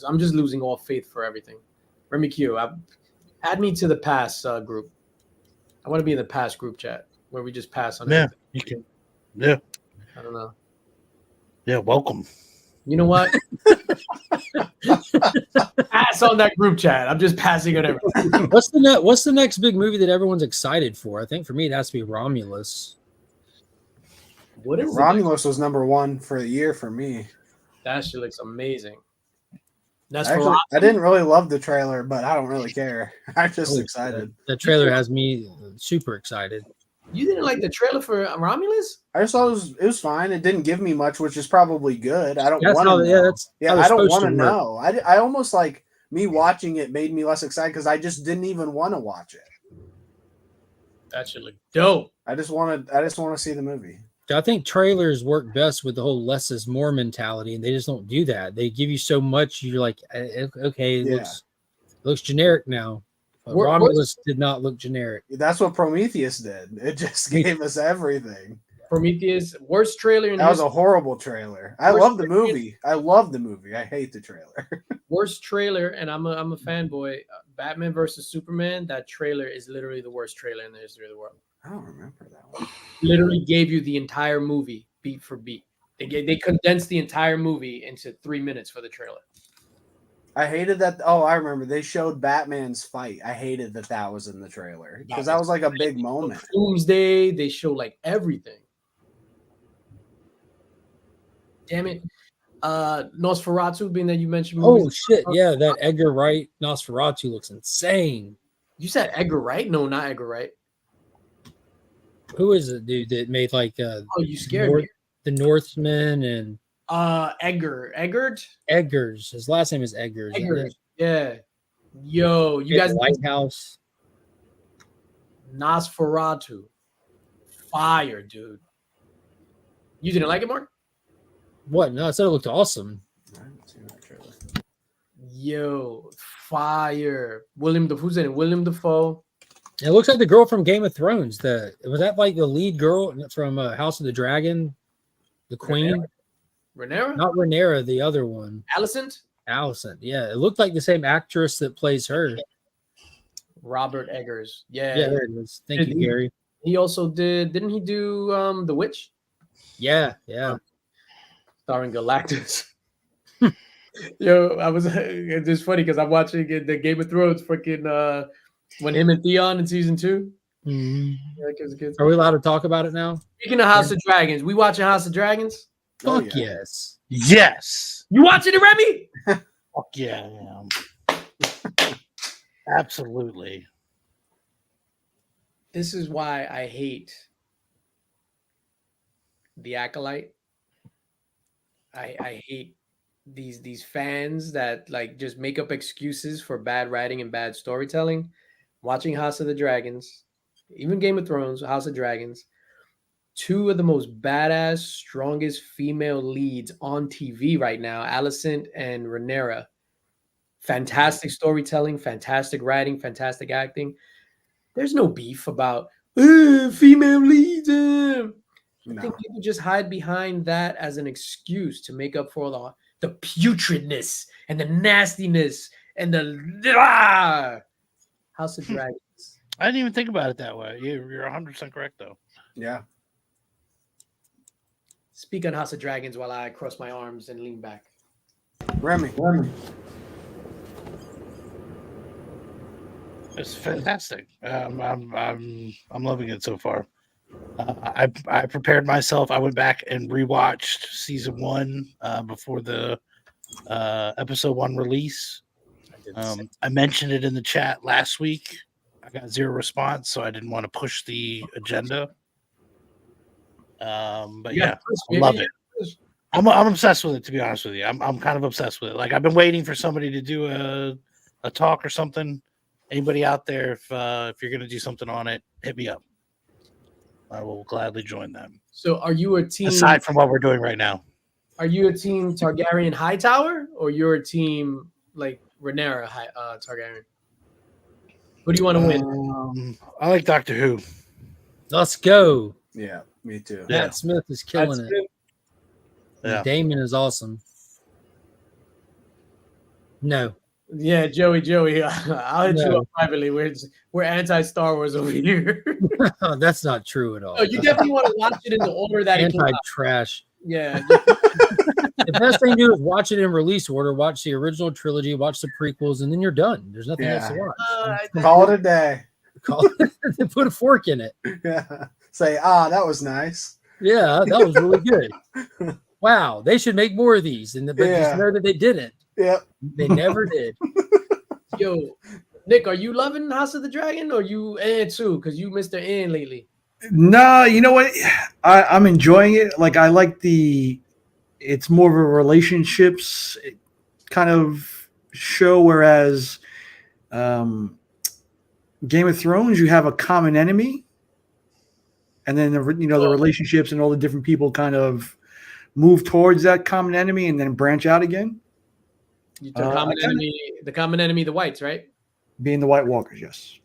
I'm just losing all faith for everything. Remy Q, add me to the pass group. I want to be in the pass group chat where we just pass on. Yeah, everything. you can. Yeah, I don't know. yeah. Welcome. You know what? Pass on that group chat. I'm just passing on everything. What's the next big movie that everyone's excited for? I think for me it has to be Romulus. What is Romulus was number 1 for the year for me. that? Shit looks amazing. That's Actually, for I didn't really love the trailer, but I don't really care. I'm just excited. The trailer has me super excited. you didn't like the trailer for Romulus? I just thought it was fine. It didn't give me much, which is probably good. I don't That's want how, to yeah, know. that's Yeah, how it's I don't supposed want to to work. know. I almost like me watching it made me less excited because I just didn't even want to watch it. That should look dope. I just want to see the movie. I think trailers work best with the whole less is more mentality, and they just don't do that. They give you so much, you're like, okay, it Yeah. looks generic now. But What- Romulus did not look generic. That's what Prometheus did. It just gave us everything. Prometheus, worst trailer in That was history. a horrible trailer. I Worst love the trailer- movie. I love the movie. I hate the trailer. Worst trailer, and I'm a fanboy. Batman versus Superman. That trailer is literally the worst trailer in the history of the world. I don't remember that one. Literally gave you the entire movie beat for beat. They condensed the entire movie into 3 minutes for the trailer. I hated that. Oh, I remember. They showed Batman's fight. I hated that was in the trailer because that was like a big moment. Doomsday. They show like everything. Damn it. Nosferatu, being that you mentioned Oh movies. shit, yeah, that Edgar Wright Nosferatu looks insane. You said Edgar Wright? No, not Edgar Wright. Who is it, dude, that made like Oh, you scared me. the Northman and Eggert? Eggers? His last name is Eggers. Eggert. Yeah. Yo, you Yeah, guys Lighthouse. Nosferatu. Fire, dude. You didn't like it, Mark? What? No, I said it looked awesome. I haven't seen that trailer. Yo, fire. Who's in it? William Dafoe. It looks like the girl from Game of Thrones. Was that like the lead girl from House of the Dragon? The Queen? Rhaenyra? Not Rhaenyra, the other one. Alicent? Allison. Yeah, it looked like the same actress that plays her. Robert Eggers. Yeah. Yeah, there it is. Thank you, Gary. He also didn't he do The Witch? Yeah, yeah. Starring Galactus. Yo, it's just funny because I'm watching the Game of Thrones freaking when him and Theon in season 2. Mhm. Yeah, kids. Are we allowed to talk about it now? Speaking of House of Dragons, we watching House of Dragons? Oh, Fuck yeah. yes. Yes. You watching it, Remy? Fuck yeah. Absolutely. This is why I hate the Acolyte. I hate these fans that like just make up excuses for bad writing and bad storytelling. Watching House of the Dragons, even Game of Thrones, House of Dragons, two of the most badass, strongest female leads on TV right now, Alicent and Rhaenyra. Fantastic storytelling, fantastic writing, fantastic acting. There's no beef about female leads. I think people just hide behind that as an excuse to make up for the putridness and the nastiness and the House of Dragons. I didn't even think about it that way. You're 100% correct, though. Yeah. Speak on House of Dragons while I cross my arms and lean back. Remy. It's fantastic. I'm loving it so far. I prepared myself. I went back and rewatched season 1 before the episode 1 release. I mentioned it in the chat last week. I got 0 response, so I didn't want to push the agenda. But yeah, I love it. I'm obsessed with it, to be honest with you. I'm kind of obsessed with it. Like, I've been waiting for somebody to do a talk or something. Anybody out there, if you're gonna do something on it, hit me up. I will gladly join them. So are you a team? Aside from what we're doing right now. Are you a team Targaryen Hightower or you're a team like Rhaenyra Targaryen? Who do you want to win? I like Doctor Who. Let's go. Yeah, me too. Yeah. Matt Smith is killing That's it. it. And Yeah. Damon is awesome. No. Yeah, Joey, I'll hit you No. up privately. We're anti Star Wars over here. That's not true at all. No, you definitely want to watch it in the order that it came out. Anti-trash. Yeah, The best thing to do is watch it in release order, watch the original trilogy, watch the prequels, and then you're done. There's nothing else to watch. Call it a day. Put a fork in it. Yeah. Say, that was nice. Yeah, that was really good. Wow, they should make more of these. But just know that they didn't. Yep. They never did. Yo, Nick, are you loving House of the Dragon or you too? Because you Mr. N lately. No, you know what? I'm enjoying it. Like I like it's more of a relationships kind of show, whereas Game of Thrones, you have a common enemy, and then the relationships and all the different people kind of move towards that common enemy and then branch out again. The common enemy, the whites, right? Being the White Walkers, yes.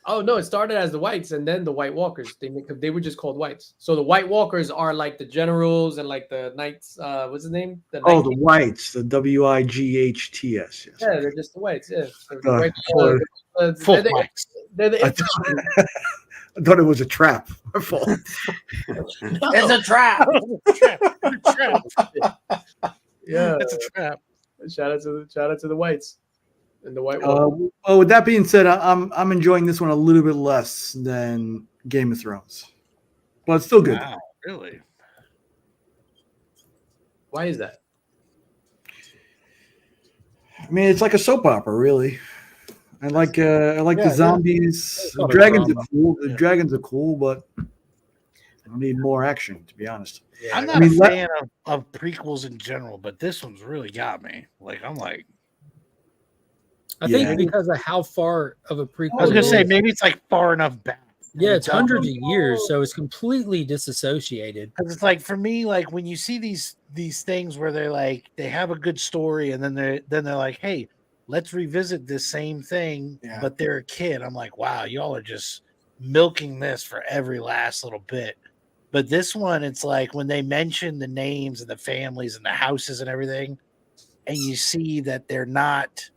Oh no, it started as the whites and then the White Walkers. They were just called whites. So the White Walkers are like the generals and like the knights. What's his name? The whites, the WIGHTS. Yes. Yeah, they're just the whites. Yeah, Full whites. They're the I thought it was a trap. My fault. It's a trap. Yeah, It's a trap. Shout out to the whites and the White Well, with that being said, I'm enjoying this one a little bit less than Game of Thrones, but it's still good. Wow, really? Why is that? I mean, it's like a soap opera, really. I like the zombies. Yeah. The dragons are cool. The Yeah. dragons are cool, but I need more action, to be honest. Yeah, I'm not a fan of prequels in general, but this one's really got me. I'm like, I think because of how far of a prequel. I was gonna it say is. maybe it's like far enough back. Yeah, it's hundreds of years, so it's completely disassociated. Because it's like for me, like when you see these things where they're like they have a good story, and then they're like, hey, let's revisit this same thing, but they're a kid. I'm like, wow, y'all are just milking this for every last little bit. But this one, it's like when they mention the names and the families and the houses and everything, and you see that they're not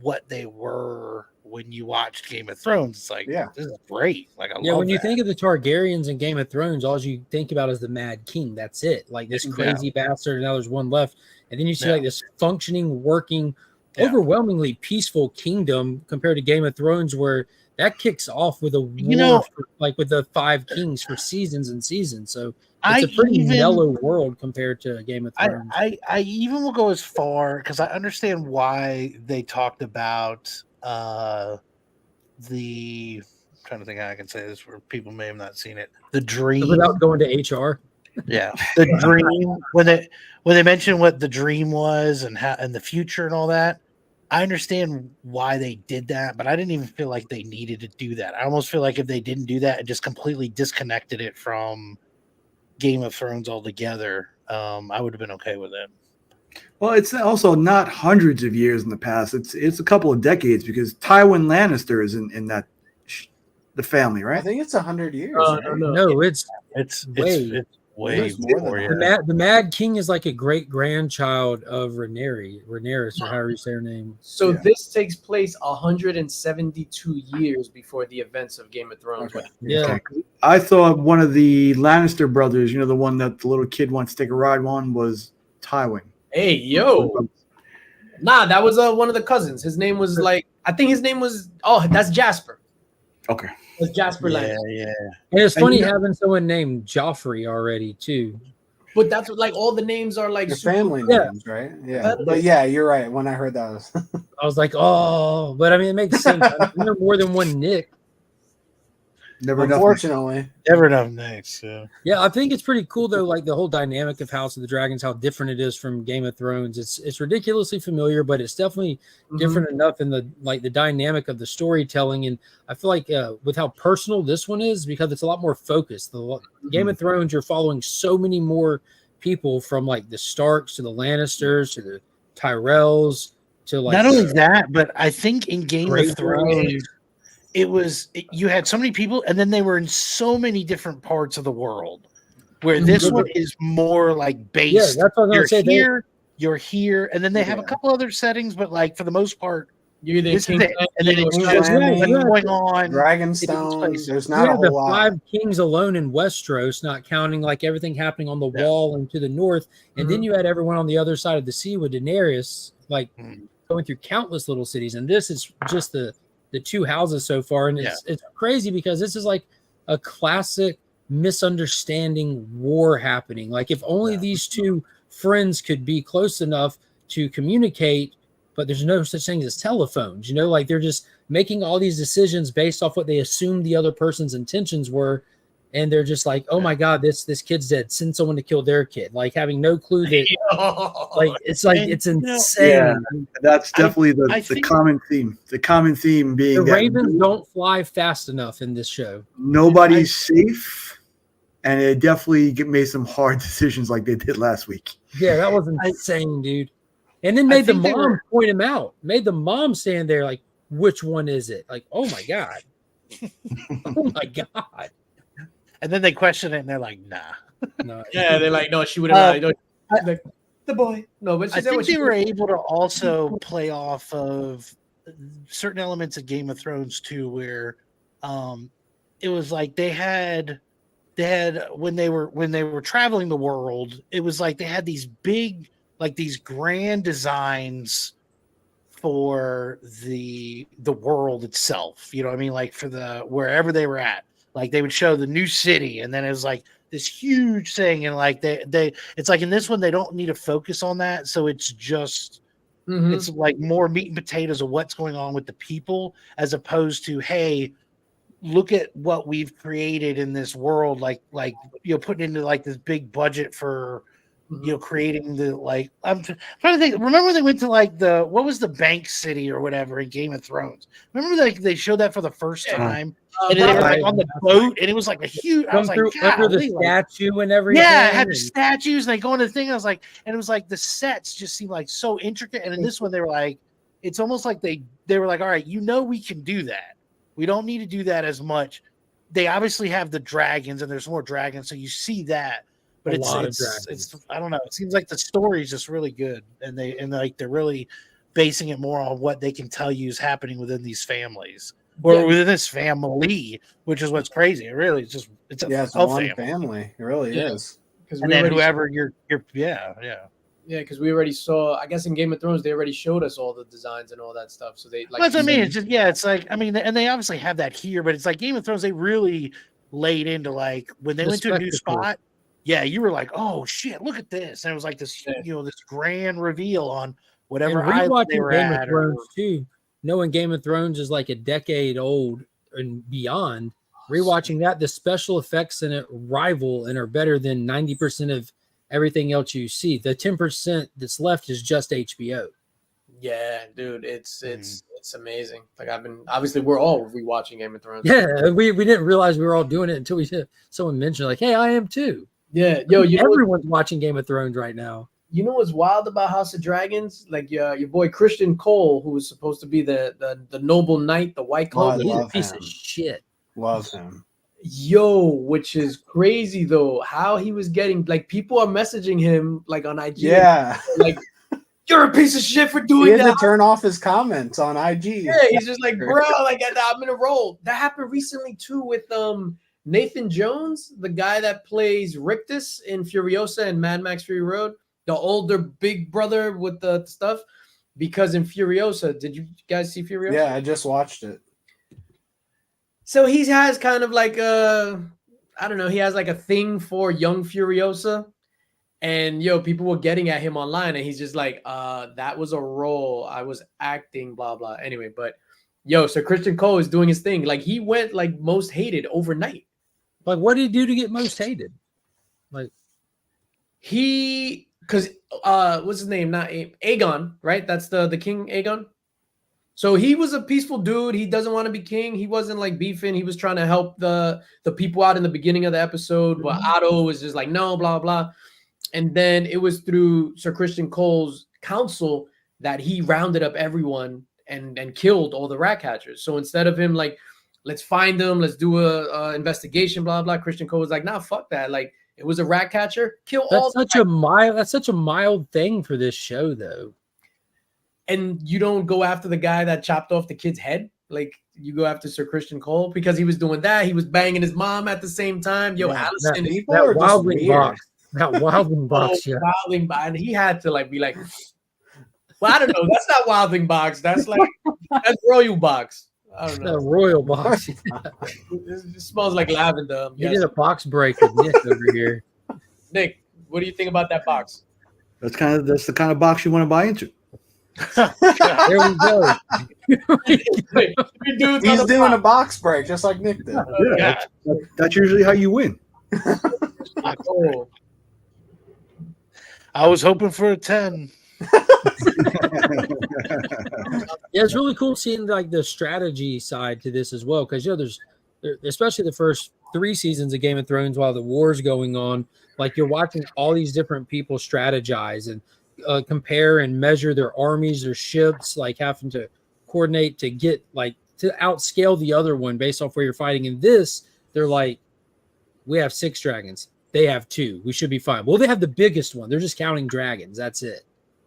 what they were when you watched Game of Thrones. It's like, this is great. Like, I love when you that. think of the Targaryens in Game of Thrones, all you think about is the Mad King. That's it. Like this crazy bastard, and now there's one left. And then you see like this functioning, working, overwhelmingly peaceful kingdom compared to Game of Thrones, where that kicks off with a war with the 5 kings for seasons and seasons. So it's a pretty mellow world compared to Game of Thrones. I even will go as far because I understand why they talked about I'm trying to think how I can say this where people may have not seen it. The dream without going to HR. Yeah, the dream when they mentioned what the dream was and how and the future and all that. I understand why they did that, but I didn't even feel like they needed to do that. I almost feel like if they didn't do that and just completely disconnected it from Game of Thrones altogether, I would have been okay with it. Well, it's also not hundreds of years in the past. It's a couple of decades because Tywin Lannister is in that the family, right? I think it's 100 years. No, it's way more than that. The Mad King is like a great grandchild of Rhaenyra, or however you say her name. So this takes place 172 years before the events of Game of Thrones. Okay. Yeah. I thought one of the Lannister brothers, the one that the little kid wants to take a ride on, was Tywin. Hey, yo. Nah, that was one of the cousins. His name was that's Jasper. Okay. That's Jasper Lannister. Yeah. And it's funny having someone named Joffrey already too. But that's what all the names are like Your family Yeah. names, right? Yeah. But yeah, you're right. When I heard that, I was like, oh, but I mean, it makes sense. I know more than one Nick. Never enough. Unfortunately, Never enough nice. Yeah. Yeah, I think it's pretty cool though. Like the whole dynamic of House of the Dragons, how different it is from Game of Thrones. It's ridiculously familiar, but it's definitely different enough in the the dynamic of the storytelling. And I feel like with how personal this one is, because it's a lot more focused. The Game of Thrones, you're following so many more people from like the Starks to the Lannisters to the Tyrells to like not only that, but I think in Game Grey of Thrones, you had so many people, and then they were in so many different parts of the world. Where this one is more like based. Yeah, that's what I was you're gonna say. Here, you're here, and then they have a couple other settings, but like for the most part, You're either this is it. And then it's King's just Landing, what's going on. Dragonstone. There's not you a have the whole lot. 5 kings alone in Westeros, not counting like everything happening on the wall and to the north. And then you had everyone on the other side of the sea with Daenerys, like going through countless little cities. And this is just the 2 houses so far. And it's crazy because this is like a classic misunderstanding war happening. Like if only these 2 friends could be close enough to communicate, but there's no such thing as telephones, like they're just making all these decisions based off what they assume the other person's intentions were. And they're just like, oh my God, this kid's dead. Send someone to kill their kid. Like having no clue that it's insane. Yeah, that's definitely the common theme. The common theme being the that Ravens don't fly fast enough in this show. Nobody's safe, and it definitely made some hard decisions like they did last week. Yeah, that was insane, dude. And then made the mom point him out. Made the mom stand there like, which one is it? Like, oh my God. Oh my God. And then they question it, and they're like, "Nah." No. Yeah, they're like, "No, she would have lied." Like, the boy. No, but I think they were able to also play off of certain elements of Game of Thrones too, where it was like they had when they were traveling the world, it was like they had these big, like these grand designs for the world itself. You know what I mean? Like for the wherever they were at. Like they would show the new city, and then it was like this huge thing, and like they it's like in this one they don't need to focus on that, so it's just it's like more meat and potatoes of what's going on with the people, as opposed to, hey, look at what we've created in this world, like putting into like this big budget for creating the like. I'm trying to think. Remember when they went to like what was the bank city or whatever in Game of Thrones? Remember like they showed that for the first time, and they were like on the boat, and it was like a huge. I was like, under the statue and everything. Yeah, it had the statues, and they go into the thing. I was like, and it was like the sets just seemed like so intricate. And in this one, they were like, it's almost like they were like, all right, we can do that. We don't need to do that as much. They obviously have the dragons, and there's more dragons, so you see that. But it's I don't know. It seems like the story is just really good, and they're really basing it more on what they can tell you is happening within these families or within this family, which is what's crazy. It really is just it's one family. It really is. And then whoever you're because we already saw. I guess in Game of Thrones they already showed us all the designs and all that stuff. So they like. That's what I mean. It's just it's like and they obviously have that here, but it's like Game of Thrones. They really laid into like when they went to a new spot. Yeah, you were like, "Oh shit, look at this!" And it was like this, this grand reveal on whatever island they were Game at. Of Thrones too, knowing Game of Thrones is like a decade old and beyond. Rewatching that, the special effects in it rival and are better than 90% of everything else you see. The 10% that's left is just HBO. Yeah, dude, it's amazing. Like obviously we're all rewatching Game of Thrones. Yeah, we didn't realize we were all doing it until someone mentioned like, "Hey, I am too." Yeah, everyone's watching Game of Thrones right now. You know what's wild about House of Dragons? Like your boy Christian Cole, who was supposed to be the noble knight, the White Cloak. He's a piece of shit. Love him. Yo, which is crazy though. How he was getting like people are messaging him like on IG. Yeah, like you're a piece of shit for doing that. He had to turn off his comments on IG. Yeah, he's just like, bro, like I'm in a role. That happened recently too with Nathan Jones, the guy that plays Rictus in Furiosa and Mad Max Fury Road, the older big brother with the stuff. Because in Furiosa, did you guys see Furiosa? Yeah, I just watched it. So he has kind of like he has like a thing for young Furiosa. And people were getting at him online, and he's just like, that was a role. I was acting, blah, blah. Anyway, but Yo, so Christian Cole is doing his thing. Like he went like most hated overnight. Like, what did he do to get most hated? Like, Because what's his name? Not Aegon, right? That's the king Aegon. So he was a peaceful dude. He doesn't want to be king. He wasn't like beefing. He was trying to help the people out in the beginning of the episode. But Otto was just like, no, blah blah. And then it was through Sir Christian Cole's counsel that he rounded up everyone and killed all the rat catchers. So instead of him like, let's find them, let's do a investigation, blah blah. Christian Cole was like, nah, fuck that. Like it was a rat catcher, kill all. That's such a mild thing for this show, though. And you don't go after the guy that chopped off the kid's head. Like you go after Sir Christian Cole because he was doing that. He was banging his mom at the same time. Yo, Allison, that wildling box. That wildling box, yeah. Wildling box. And he had to like be like, well, I don't know. That's not wildling box. That's like that's royal box. I don't know. That royal box. It smells like lavender. You did a box break with Nick over here. Nick, what do you think about that box? That's the kind of box you want to buy into. There we go. He's doing a box break just like Nick did. Yeah, that's usually how you win. Oh. I was hoping for a 10. Yeah, it's really cool seeing like the strategy side to this as well, because there's especially the first 3 seasons of Game of Thrones while the war's going on, like you're watching all these different people strategize and compare and measure their armies, their ships, like having to coordinate to get like to outscale the other one based off where you're fighting. In this, they're like, we have 6 dragons, they have 2, we should be fine. Well, they have the biggest one, they're just counting dragons, that's it.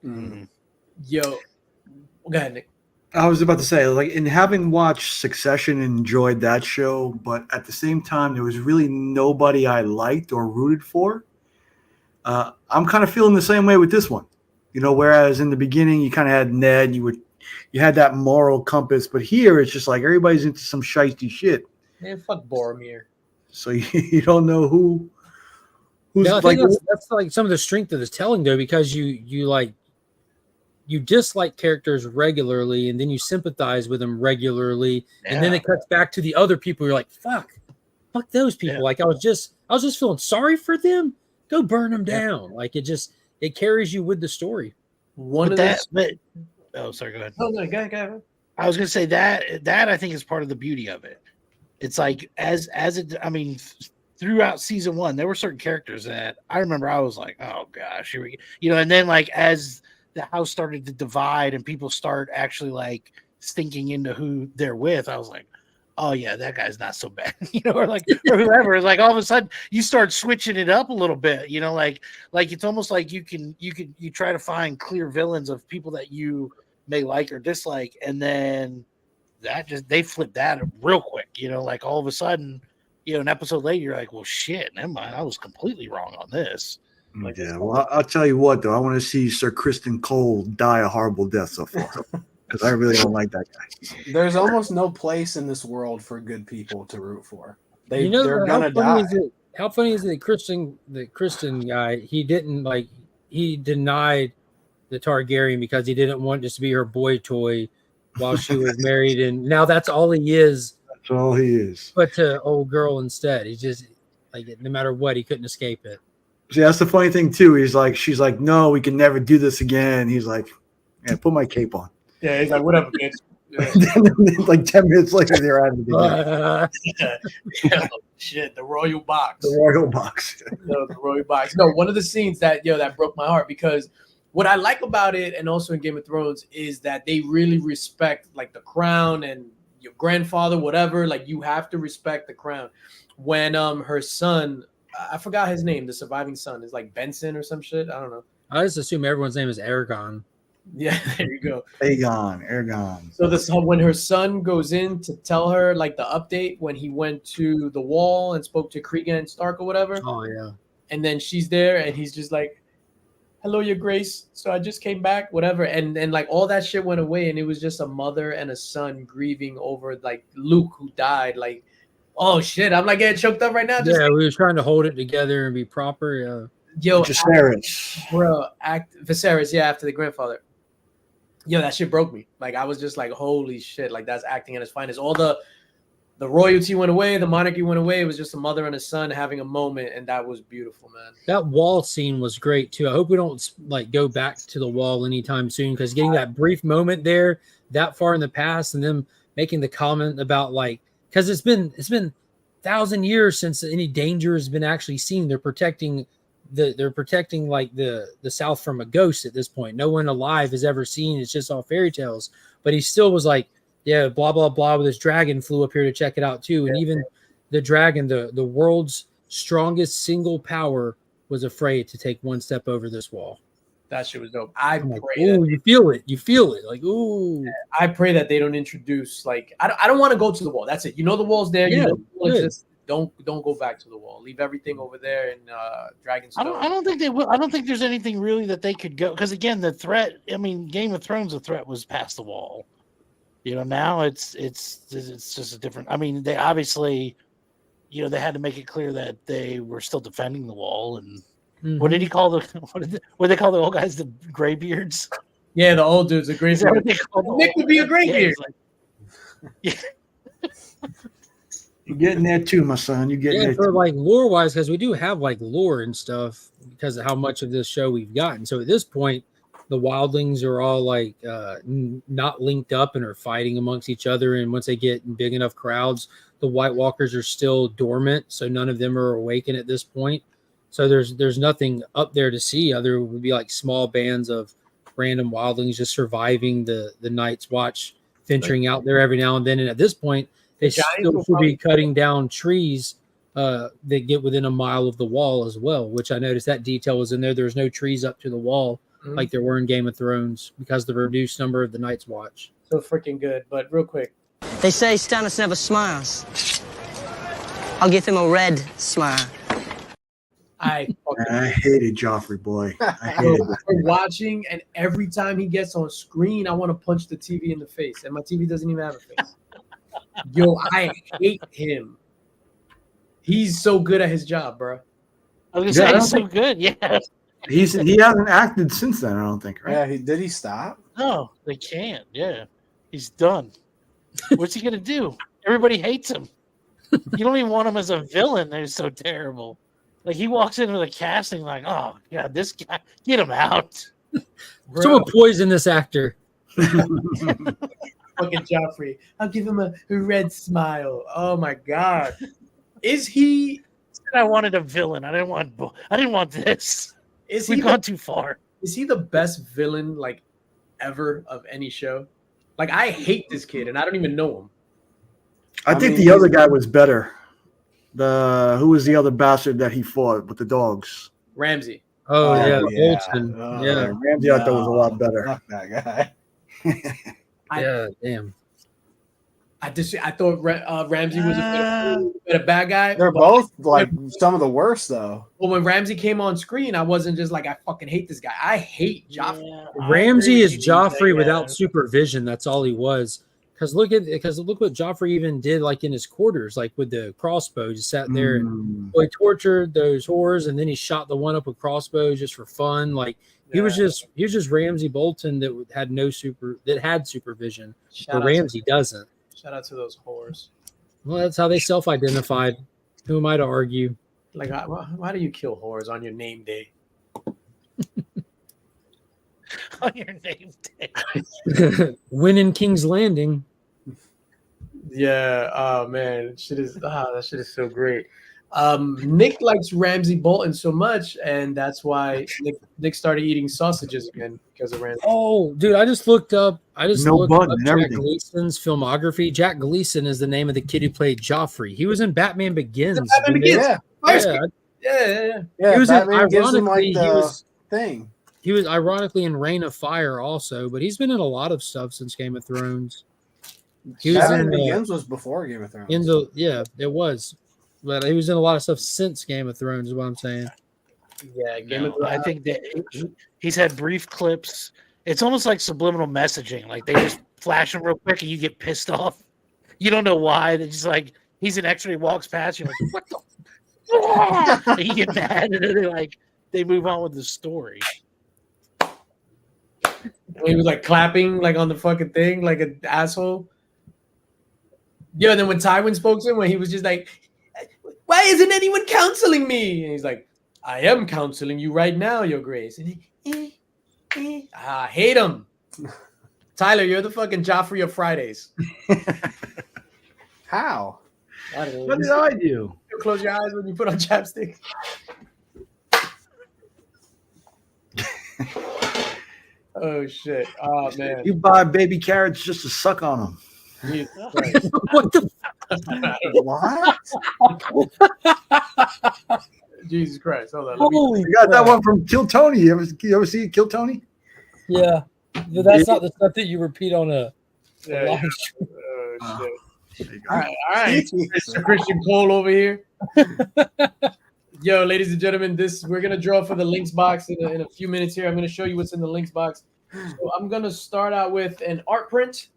Mm-hmm. Yo, go ahead, Nick. I was about to say, like, in having watched Succession and enjoyed that show, but at the same time, there was really nobody I liked or rooted for. I'm kind of feeling the same way with this one. Whereas in the beginning, you kind of had Ned, you had that moral compass, but here it's just like everybody's into some shiesty shit. Man, fuck Boromir. So you don't know who's I think that's like some of the strength of this telling, though, because you dislike characters regularly and then you sympathize with them regularly, and then it cuts back to the other people. You're like, fuck those people. Like I was just feeling sorry for them. Go burn them down. Like it carries you with the story. Sorry, go ahead. Oh no, go ahead. I was gonna say that I think is part of the beauty of it. It's like throughout season 1, there were certain characters that I remember I was like, oh gosh, here we go. And then like as the house started to divide and people start actually like thinking into who they're with, I was like, oh yeah, that guy's not so bad, or whoever. It's like all of a sudden you start switching it up a little bit, like it's almost like you try to find clear villains of people that you may like or dislike, and then they flip that real quick, like all of a sudden, an episode later you're like, well shit, never mind, I was completely wrong on this. Yeah, well, I'll tell you what, though. I want to see Sir Christian Cole die a horrible death so far, because I really don't like that guy. There's almost no place in this world for good people to root for. They're gonna die. How funny is it? The Christian guy, he denied the Targaryen because he didn't want this to be her boy toy while she was married, and now that's all he is. That's all he is. But to old girl instead, he's just like, no matter what, he couldn't escape it. See, that's the funny thing too. She's like, no, we can never do this again. He's like, yeah, put my cape on. Yeah, he's like, whatever, bitch. Like 10 minutes later, they're out of the game. Shit, the royal box. The royal box. The royal box. No, one of the scenes that broke my heart, because what I like about it, and also in Game of Thrones, is that they really respect like the crown and your grandfather, whatever. Like you have to respect the crown. When her son, I forgot his name, the surviving son, is like Benson or some shit. I don't know. I just assume everyone's name is Aragon. Yeah, there you go. Aegon. So when her son goes in to tell her like the update when he went to the wall and spoke to Cregan and Stark or whatever. Oh yeah. And then she's there and he's just like, hello, your grace. So I just came back, whatever. And like all that shit went away, and it was just a mother and a son grieving over like Luke who died. Like, oh shit, I'm like getting choked up right now. We were trying to hold it together and be proper. Yeah. Yo, Viserys. Viserys, yeah, after the grandfather. Yo, that shit broke me. Like I was just like, holy shit! Like that's acting at its finest. All the royalty went away, the monarchy went away. It was just a mother and a son having a moment, and that was beautiful, man. That wall scene was great too. I hope we don't like go back to the wall anytime soon, because getting that brief moment there, that far in the past, and them making the comment about like, because it's been 1,000 years since any danger has been actually seen. They're protecting like the South from a ghost at this point. No one alive has ever seen. It's just all fairy tales. But he still was like, yeah, blah blah blah. With his dragon flew up here to check it out too, and even the dragon, the world's strongest single power, was afraid to take one step over this wall. That shit was dope. I I'm like, pray. ooh, you feel it, like ooh. I pray that they don't introduce like I don't want to go to the wall. That's it. You know the wall's there. Yeah, you know the wall good. exists. Don't go back to the wall. Leave everything over there in Dragonstone. I don't think they will. I don't think there's anything really that they could go, because again, the threat. I mean, Game of Thrones, the threat was past the wall. You know, now it's just a different. I mean, they obviously, you know, they had to make it clear that they were still defending the wall. And what did he call what did they call the old guys? The graybeards. Yeah, the old dudes, the gray Is that what beard. they call them? Nick would be a gray Yeah, beard. it's like- You're getting there too, my son. You're getting Yeah, there for too. like lore wise, because we do have like lore and stuff because of how much of this show we've gotten. So at this point, the wildlings are all like not linked up and are fighting amongst each other. And once they get in big enough crowds, the White Walkers are still dormant, so none of them are awakened at this point. So there's nothing up there to see. Other would be like small bands of random wildlings just surviving the Night's Watch, venturing out there every now and then. And at this point, they Giants still will should probably- be cutting down trees that get within a mile of the wall as well, which I noticed that detail was in there. There's no trees up to the wall Mhm. like there were in Game of Thrones because of the reduced number of the Night's Watch. So freaking good. But real quick, They say Stannis never smiles. I'll give him a red smile. I fucking I hated Joffrey, boy. I hated it. we're watching, and every time he gets on screen, I want to punch the TV in the face, and my TV doesn't even have a face. Yo, I hate him. He's so good at his job, bro. I was Yeah, I gonna don't say he's so good. Yeah. He hasn't acted since then, I don't think, right? Yeah, did he stop? No, they can't. Yeah, he's done. What's he gonna do? Everybody hates him. You don't even want him as a villain. They're so terrible. Like he walks into the casting, like, oh god, this guy, get him out. Bro, Someone poison this actor. fucking Joffrey. I'll give him a red smile. Oh my god. Is he I wanted a villain. I didn't want this. is he We've gone too far. is he the best villain like ever of any show? Like I hate this kid and I don't even know him. I think mean, the other guy was better. Who was the other bastard that he fought with the dogs? Ramsey. Oh, yeah, yeah. Bolton. Oh, yeah, Ramsey, I thought was a lot better. Fuck that guy. yeah, damn. I thought Ramsey was a bad guy. They're both like some of the worst, though. Well, when Ramsey came on screen, I wasn't just like I fucking hate this guy. I hate Joffrey. Yeah, Ramsey is Joffrey yeah. without supervision. That's all he was. Because look what Joffrey even did, like in his quarters, like with the crossbow. Just sat there and he tortured those whores, and then he shot the one up with crossbows just for fun. Like he was just Ramsey Bolton that had supervision, but Ramsey doesn't. Shout out to those whores. Well, that's how they self-identified. Who am I to argue? Like, why do you kill whores on your name day? On your name tag. Winning King's Landing. Yeah. Oh man, that shit is so great. Nick likes Ramsey Bolton so much, and that's why Nick started eating sausages again because of Ramsey. Oh, dude, I just looked up No looked button up and Jack everything. Gleason's filmography. Jack Gleason is the name of the kid who played Joffrey. He was in Batman Begins. Batman Begins. Yeah, Yeah. yeah. He was in- Batman gives him like ironically, he the was- thing. He was ironically in Reign of Fire also, but he's been in a lot of stuff since Game of Thrones. He was Batman in Begins was before Game of Thrones. it was. But he was in a lot of stuff since Game of Thrones, is what I'm saying. Yeah. Game of No, I think that he's had brief clips. It's almost like subliminal messaging. Like they just flash him real quick and you get pissed off. You don't know why. They're just like, he's an extra, he walks past you, like, what the? And you get mad and then they move on with the story. He was like clapping like on the fucking thing, like an asshole. Yeah, and then when Tywin spoke to him, when he was just like, "Why isn't anyone counseling me?" And he's like, "I am counseling you right now, Your Grace." And I hate him. Tyler, you're the fucking Joffrey of Fridays. How? I don't know. What did I do? You close your eyes when you put on chapstick. Oh shit! Oh man! You buy baby carrots just to suck on them. Jesus Christ. What the? What? Jesus Christ! Hold on. Holy You got that crap. one from Kill Tony. You ever see Kill Tony? Yeah, but that's not the stuff that you repeat on a Yeah, live yeah. stream. Oh shit! There you go. All right. Mr. Christian Cole over here. Yo, ladies and gentlemen, we're gonna draw for the Linx box in a few minutes here. I'm gonna show you what's in the Linx box. So I'm gonna start out with an art print.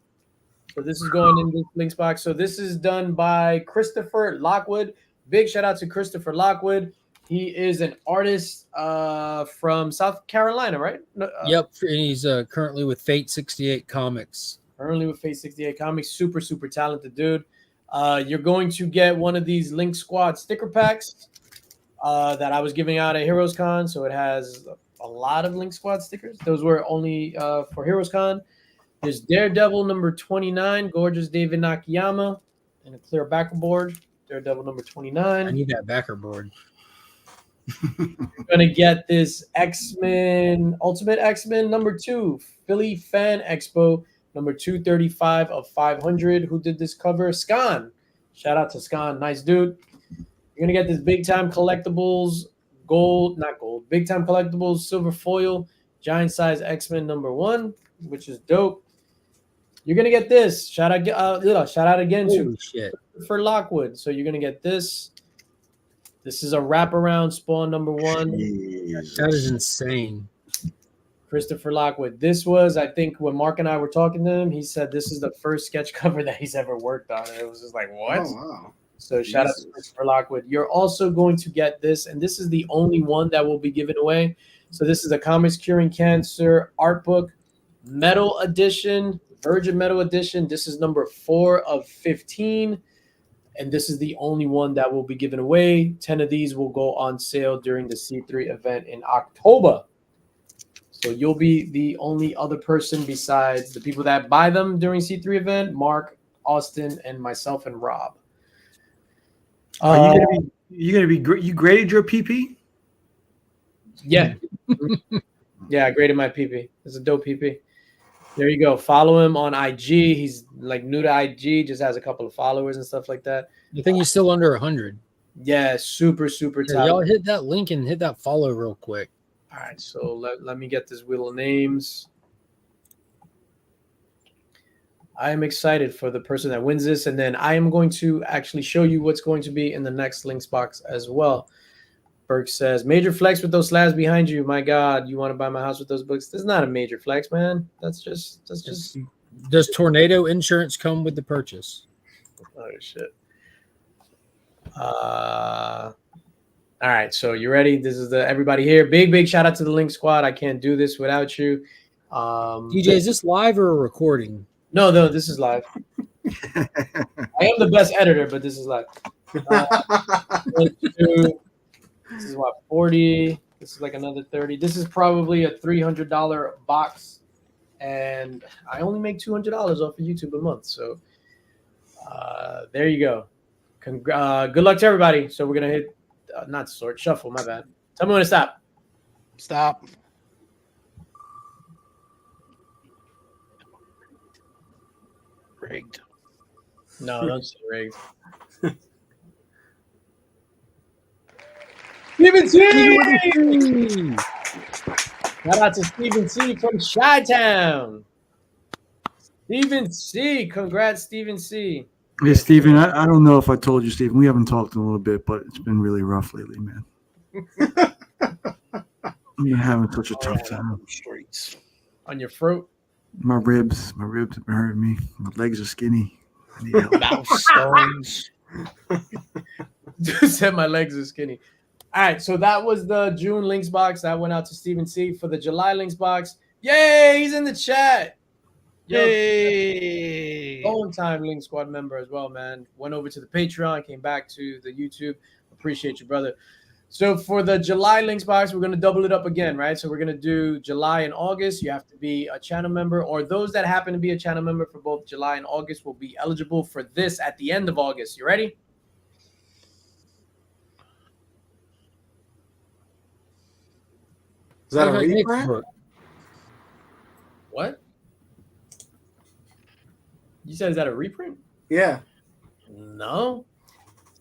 So this is going in this Linx box. So this is done by Christopher Lockwood. Big shout out to Christopher Lockwood. He is an artist from South Carolina, right? Yep, and he's currently with Fate 68 Comics. Currently with Face 68 Comics. Super, super talented dude. You're going to get one of these Link Squad sticker packs that I was giving out at Heroes Con. So it has a lot of Link Squad stickers. Those were only for Heroes Con. There's Daredevil number 29, gorgeous David Nakayama, and a clear backer board. Daredevil number 29. I need that backer board. You're gonna get this X-Men, Ultimate X-Men number 2, Philly Fan Expo number 235 of 500. Who did this cover? Scan. Shout out to Scan, nice dude. You're gonna get this Big Time Collectibles Big Time Collectibles silver foil giant size X-Men number 1, which is dope. You're gonna get this. Shout out again to Holy shit. for Lockwood. So you're gonna get this. This is a wraparound Spawn number 1. That is insane. Christopher Lockwood. This was, I think, when Mark and I were talking to him, he said this is the first sketch cover that he's ever worked on. And it was just like, what? Oh, wow. So shout out to Christopher Lockwood. You're also going to get this, and this is the only one that will be given away. So this is a Comics Curing Cancer art book, metal edition, Virgin Metal edition. This is number 4 of 15. And this is the only one that will be given away. 10 of these will go on sale during the C3 event in October. So you'll be the only other person besides the people that buy them during C3 event, Mark, Austin, and myself and Rob. Are you gonna be you graded your PP? Yeah. Yeah, I graded my PP. It's a dope PP. There you go. Follow him on IG. He's like new to IG, just has a couple of followers and stuff like that. I think he's still under 100. Yeah, super, super Yeah, y'all talented. hit that link and hit that follow real quick. All right, so let me get this wheel of names. I am excited for the person that wins this, and then I am going to actually show you what's going to be in the next links box as well. Burke says, major flex with those slabs behind you. My God, you want to buy my house with those books? This is not a major flex, man. That's just. Does tornado insurance come with the purchase? Oh shit. All right, so you ready? This is everybody here. Big shout out to the Link Squad. I can't do this without you. DJ, is this live or a recording? No, this is live. I am the best editor, but this is live. 22, this is what, 40. This is like another 30. This is probably a $300 box, and I only make $200 off of YouTube a month. So there you go. Good luck to everybody. So we're gonna hit not sort shuffle. My bad. Tell me when to stop. Stop. Rigged. No, don't say rigged. Steven C! Shout out to Steven C from Chi-Town. Steven C. Congrats, Steven C. Yeah, Steven, I don't know if I told you, Steven. We haven't talked in a little bit, but it's been really rough lately, man. I've been having such a tough time. Streets. On your throat. My ribs have been hurting me. My legs are skinny. I need help. Mouth stones. Dude said my legs are skinny. All right, so that was the June links box that went out to Steven C. For the July links box, Yay, he's in the chat. Yo, Yay! long time Link Squad member as well, man. Went over to the Patreon, came back to the YouTube. Appreciate you, brother. So for the July Links box, we're going to double it up again, right? So we're going to do July and August. You have to be a channel member, or those that happen to be a channel member for both July and August will be eligible for this at the end of August. You ready? Is that a reprint? What? You said, is that a reprint? Yeah. No.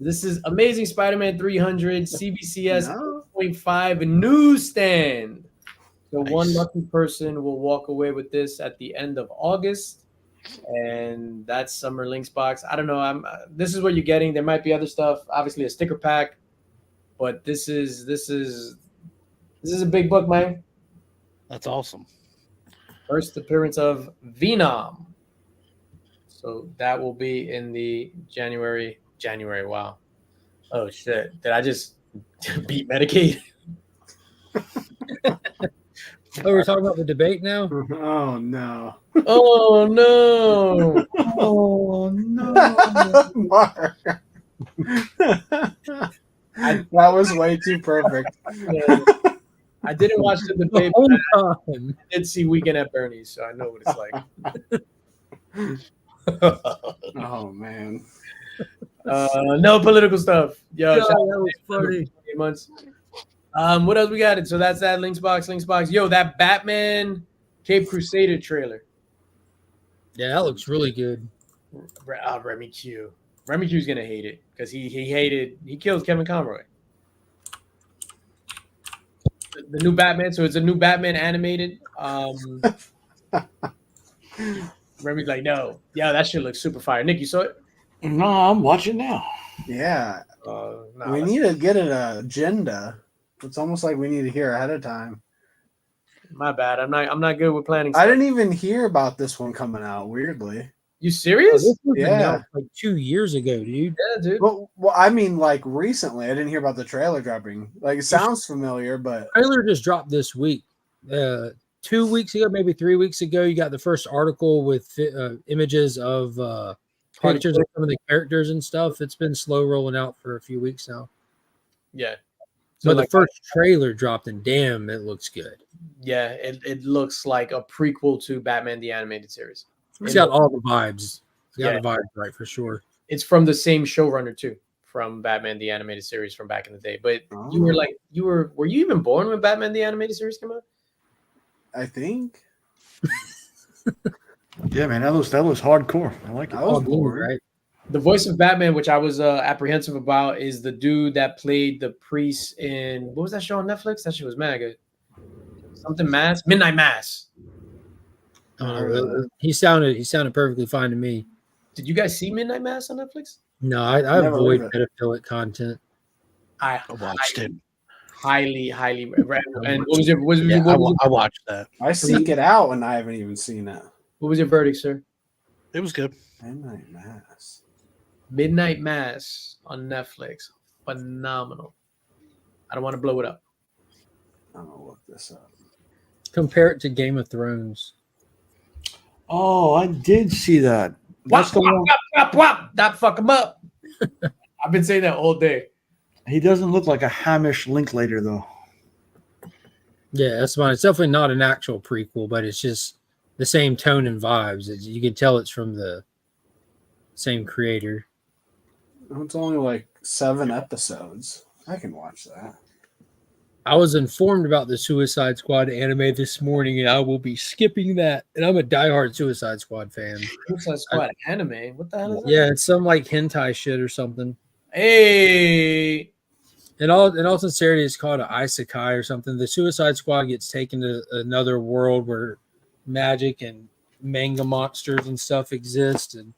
This is Amazing Spider-Man 300 CBCS 0.5 newsstand. So one lucky person will walk away with this at the end of August, and that's Summer Links box. I don't know. This is what you're getting. There might be other stuff. Obviously, a sticker pack, but this is a big book, man. That's awesome. First appearance of Venom. So that will be in the January. Wow. Oh shit. Did I just beat Medicaid? Oh, we're talking about the debate now? Oh no. Oh no. Oh no. Mark. That was way too perfect. I didn't watch the debate, but I did see Weekend at Bernie's, so I know what it's like. Oh man. No political stuff. Yo, that was funny. 8 months. What else we got? So that's that Links box. Yo, that Batman Cape Crusader trailer. Yeah, that looks really good. Remy Q. Remy Q's gonna hate it because he killed Kevin Conroy. The new Batman. So it's a new Batman animated. Remy's like, no, yeah, that shit looks super fire. Nick, you saw it? No, I'm watching now. Yeah. No, We need to get an agenda. It's almost like we need to hear ahead of time. My bad. I'm not good with planning. I didn't even hear about this one coming out, weirdly. You serious? This was Yeah. announced like 2 years ago, dude. Yeah, dude. Well, I mean, like recently, I didn't hear about the trailer dropping. Like, it sounds familiar, but Trailer just dropped this week. 2 weeks ago, maybe 3 weeks ago, you got the first article with images of pictures of some of the characters and stuff. It's been slow rolling out for a few weeks now. Yeah. So like, the first trailer dropped, and damn, it looks good. Yeah, it looks like a prequel to Batman the Animated Series. It's got all the vibes. It's got Yeah. the vibes right for sure. It's from the same showrunner too, from Batman the Animated Series from back in the day. But you were you even born when Batman the Animated Series came out? I think Yeah, man, that looks hardcore. I like it. I was All born. right? The voice of Batman, which I was apprehensive about, is the dude that played the priest in what was that show on Netflix? That shit was mad good. Something Mass, Midnight Mass. He sounded perfectly fine to me. Did you guys see Midnight Mass on Netflix? No, I Never avoid heard of pedophilic content. I I watched it. highly. And what was your I watched that. I seek it out, and I haven't even seen it. what was your verdict, sir? It was good. Midnight Mass. Midnight Mass on Netflix, phenomenal. I don't want to blow it up. I'm gonna look this up. Compare it to Game of Thrones. Oh, I did see that. That's the one. Wop. That fuck him up. I've been saying that all day. He doesn't look like a Hamish Linklater, though. Yeah, that's fine. It's definitely not an actual prequel, but it's just the same tone and vibes. You can tell it's from the same creator. It's only like 7 episodes. I can watch that. I was informed about the Suicide Squad anime this morning, and I will be skipping that. And I'm a diehard Suicide Squad fan. Suicide Squad anime. What the hell is that? Yeah, it's some like hentai shit or something. Hey. In all sincerity, it's called an isekai or something. The Suicide Squad gets taken to another world where magic and manga monsters and stuff exist, and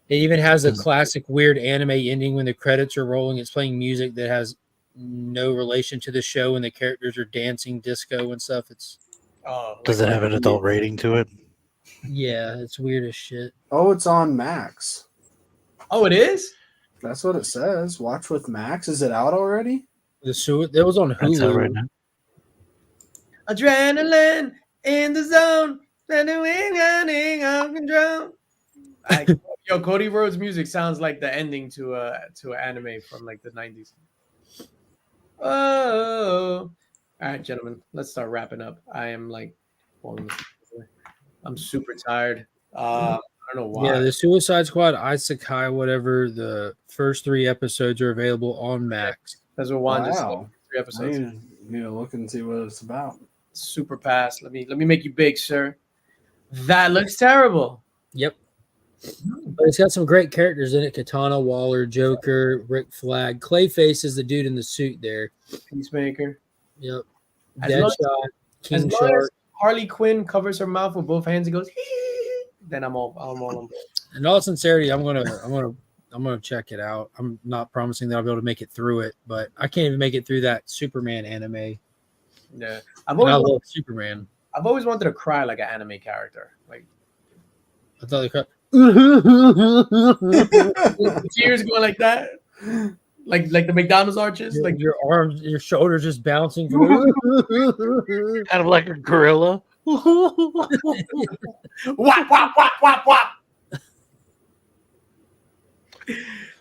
it even has a classic weird anime ending when the credits are rolling. It's playing music that has no relation to the show, and the characters are dancing disco and stuff. Does it have an adult rating to it? Yeah, it's weird as shit. Oh, it's on Max. Oh, it is? That's what it says. Watch with Max. Is it out already? It was on That's out Hulu. right now. Adrenaline in the zone. Running out control. Yo, Cody Rhodes' music sounds like the ending to an anime from like the 90s. Oh, all right, gentlemen, let's start wrapping up. I am like falling asleep. I'm super tired. I don't know why. Yeah, the Suicide Squad, Isekai, whatever. The first 3 episodes are available on Max. That's what Juan just said. Wow. 3 I episodes. need to look and see what it's about. Super pass. Let me make you big, sir. That looks terrible. Yep. But it's got some great characters in it. Katana, Waller, Joker, Rick Flag. Clayface is the dude in the suit there. Peacemaker. Yep. As long Deadshot, King as long Shark. as Harley Quinn covers her mouth with both hands and goes, then I'm all on board. In all sincerity, I'm gonna check it out. I'm not promising that I'll be able to make it through it, but I can't even make it through that Superman anime. Yeah, I love Superman. I've always wanted to cry like an anime character. Like I thought they cried. tears going like that. Like the McDonald's arches. Like your arms, your shoulders just bouncing. Kind of like a gorilla. whop, whop, whop, whop, whop.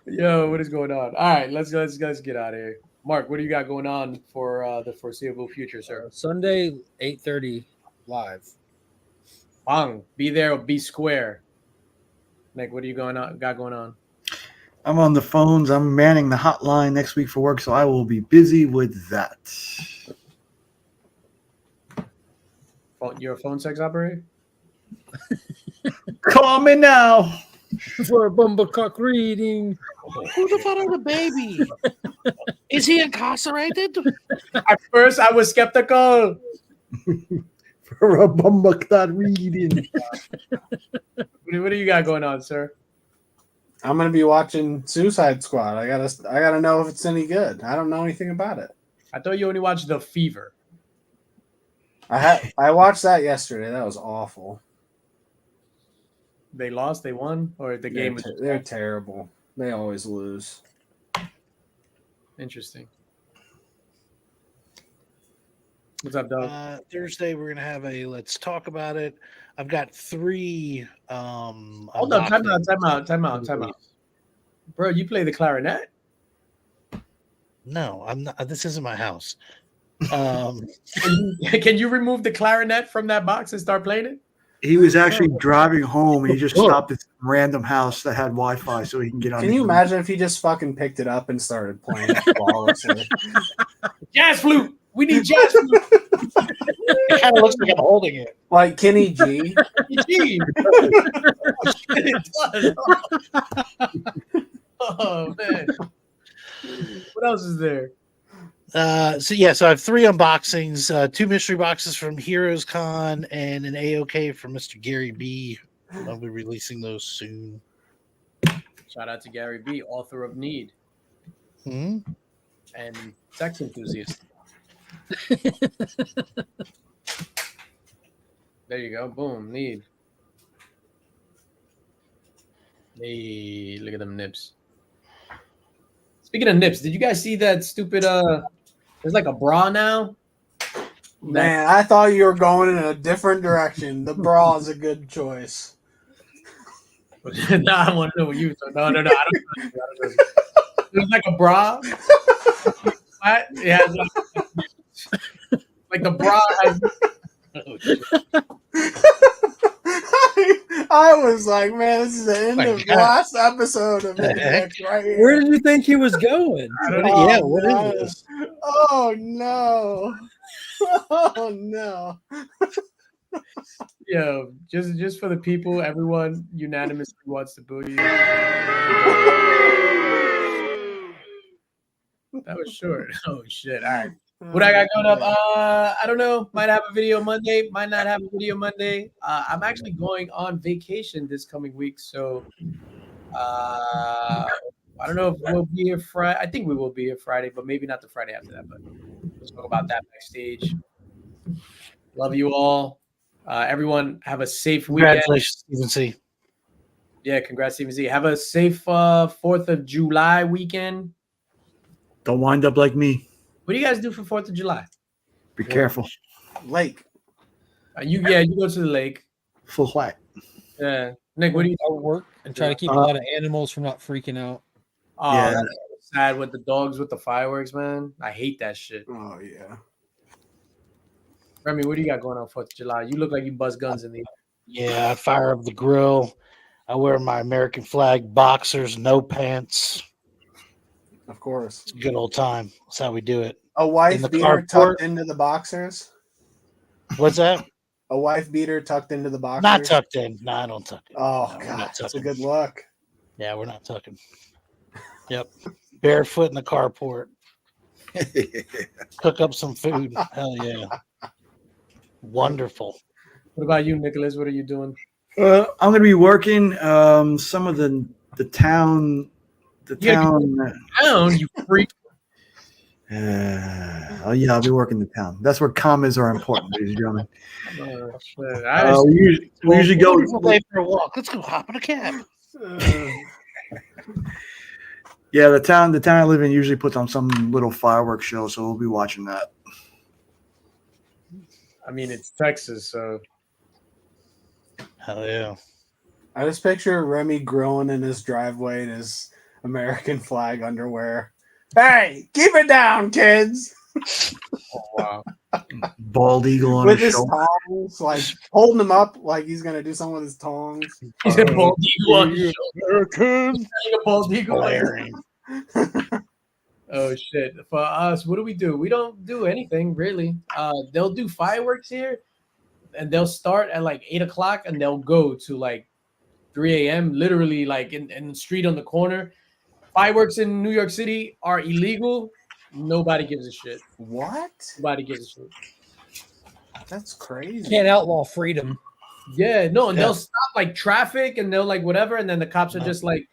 Yo, what is going on? All right, let's get out of here. Mark, what do you got going on for the foreseeable future, sir? Sunday, 8:30 live. Bang, be there or be square. Nick, what are you got going on? I'm on the phones. I'm manning the hotline next week for work, so I will be busy with that. You're a phone sex operator? Call me now. For a bumblecock reading. Who the fuck is the baby? Is he incarcerated? At first, I was skeptical. For a bumbleclot reading. What do you got going on, sir? I'm gonna be watching Suicide Squad. I gotta know if it's any good. I don't know anything about it. I thought you only watched The Fever. I watched that yesterday. That was awful. They lost, they won, or the game was They're terrible. They always lose. interesting. What's up, dog? Thursday we're gonna have a let's talk about it. I've got 3. Hold up, time out. Bro, you play the clarinet? No, I'm not. This isn't my house. Can you remove the clarinet from that box and start playing it? He was actually driving home and he just stopped at some random house that had Wi-Fi so he can get on. Can you imagine if he just fucking picked it up and started playing it flawlessly? Jazz flute. We need jazz flute. It kind of looks like I'm holding it. Like Kenny G. Gee. It does. Oh man. What else is there? So I have 3 unboxings, 2 mystery boxes from Heroes Con and an AOK from Mr. Gary B. I'll be releasing those soon. Shout out to Gary B, author of Need and sex enthusiast. There you go. Boom. Need. Hey, look at them nips. Speaking of nips, did you guys see that stupid there's like a bra now? Man, I thought you were going in a different direction. The bra is a good choice. No, I want to know what you thought. No, I don't know. There's like a bra. It has like the bra has. Oh, shit. I was like, man, this is the end of the last episode of it right here. Where did you think he was going? What is this? Oh no. Oh no. Yo, just for the people, everyone unanimously wants to boo you. That was short. Oh shit. All right. What I got going up? I don't know. Might have a video Monday. Might not have a video Monday. I'm actually going on vacation this coming week, so I don't know if we'll be here Friday. I think we will be here Friday, but maybe not the Friday after that. But let's talk about that backstage. Love you all. Everyone, have a safe weekend. Congratulations, Stephen C. Yeah, congrats, Stephen Z. Have a safe 4th of July weekend. Don't wind up like me. What do you guys do for 4th of July? Be careful. Lake. You go to the lake. Full white. Yeah, Nick, what do you? I would work and try to keep a lot of animals from not freaking out. Oh, Yeah. that's so sad with the dogs with the fireworks, man. I hate that shit. Oh yeah. Remy, what do you got going on 4th of July? You look like you buzz guns in the. Yeah, I fire up the grill. I wear my American flag boxers, no pants. Of course. It's a good old time. That's how we do it. A wife the beater carport. tucked into the boxers. What's that? A wife beater tucked into the boxers. Not tucked in. No, I don't tuck it. Oh No, we're god, not that's a tucking. good look. Yeah, we're not tucking. Yep. Barefoot in the carport. Cook up some food. Hell yeah. Wonderful. What about you, Nicholas? What are you doing? I'm going to be working some of the town. The Yeah, town. Down, you freak. Oh yeah, I'll be working the town. That's where commas are important, ladies and gentlemen. Oh, shit. We usually go. Beautiful day for a walk. Let's go hop in a cab. Yeah, the town I live in usually puts on some little fireworks show, so we'll be watching that. I mean, it's Texas, so Hell yeah. I just picture Remy grilling in his driveway in his American flag underwear. Hey, keep it down, kids. wow. Bald eagle on With his his shoulder. tongs, like holding him up like he's gonna do something with his tongs. He's got a bald eagle on his shoulder. American. He's got a bald eagle on his Blaring. Oh shit! For us, what do? We don't do anything really. They'll do fireworks here, and they'll start at like 8 o'clock, and they'll go to like 3 a.m. Literally, like in the street on the corner. Fireworks in New York City are illegal. Nobody gives a shit. What? Nobody gives a shit. That's crazy. Can't outlaw freedom. Yeah, no, and Yeah. they'll stop like traffic, and they'll like whatever, and then the cops are just like.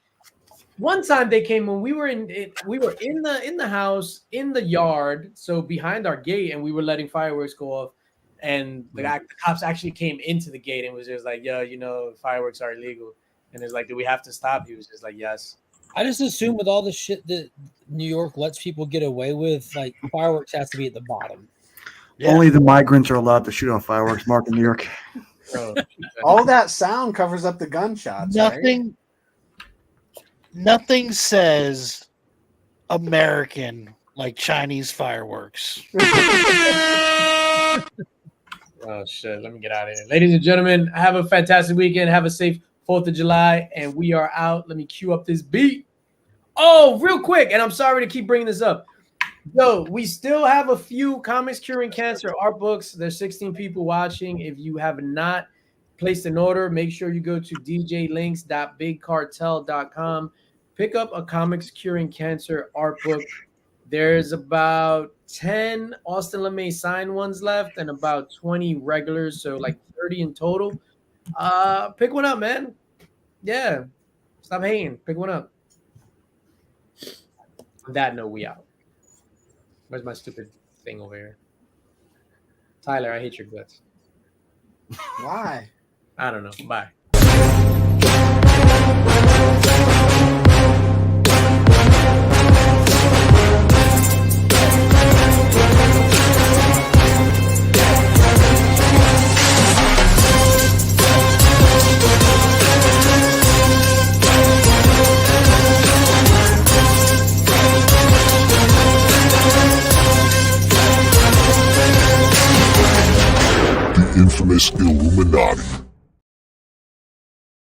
One time they came when we were in the house in the yard, so behind our gate, and we were letting fireworks go off, and the cops actually came into the gate and was just like, "Yo, you know, fireworks are illegal," and it's like, "Do we have to stop?" He was just like, "Yes." I just assume with all the shit that New York lets people get away with, like fireworks has to be at the bottom. Yeah. Only the migrants are allowed to shoot on fireworks. Mark in New York. Bro, All that sound covers up the gunshots. Right? Nothing says American like Chinese fireworks. oh shit! Let me get out of here, ladies and gentlemen. Have a fantastic weekend. Have a safe 4th of July, and we are out. Let me cue up this beat. Oh, real quick, and I'm sorry to keep bringing this up. Yo, we still have a few Comics Curing Cancer art books. There's 16 people watching. If you have not placed an order, make sure you go to djlinx.bigcartel.com. Pick up a Comics Curing Cancer art book. There's about 10 Austin LeMay signed ones left and about 20 regulars, so like 30 in total. Pick one up, man. Yeah. Stop hating. Pick one up. On that note, we out. Where's my stupid thing over here? Tyler, I hate your guts. Why? I don't know. Bye. The infamous Illuminati.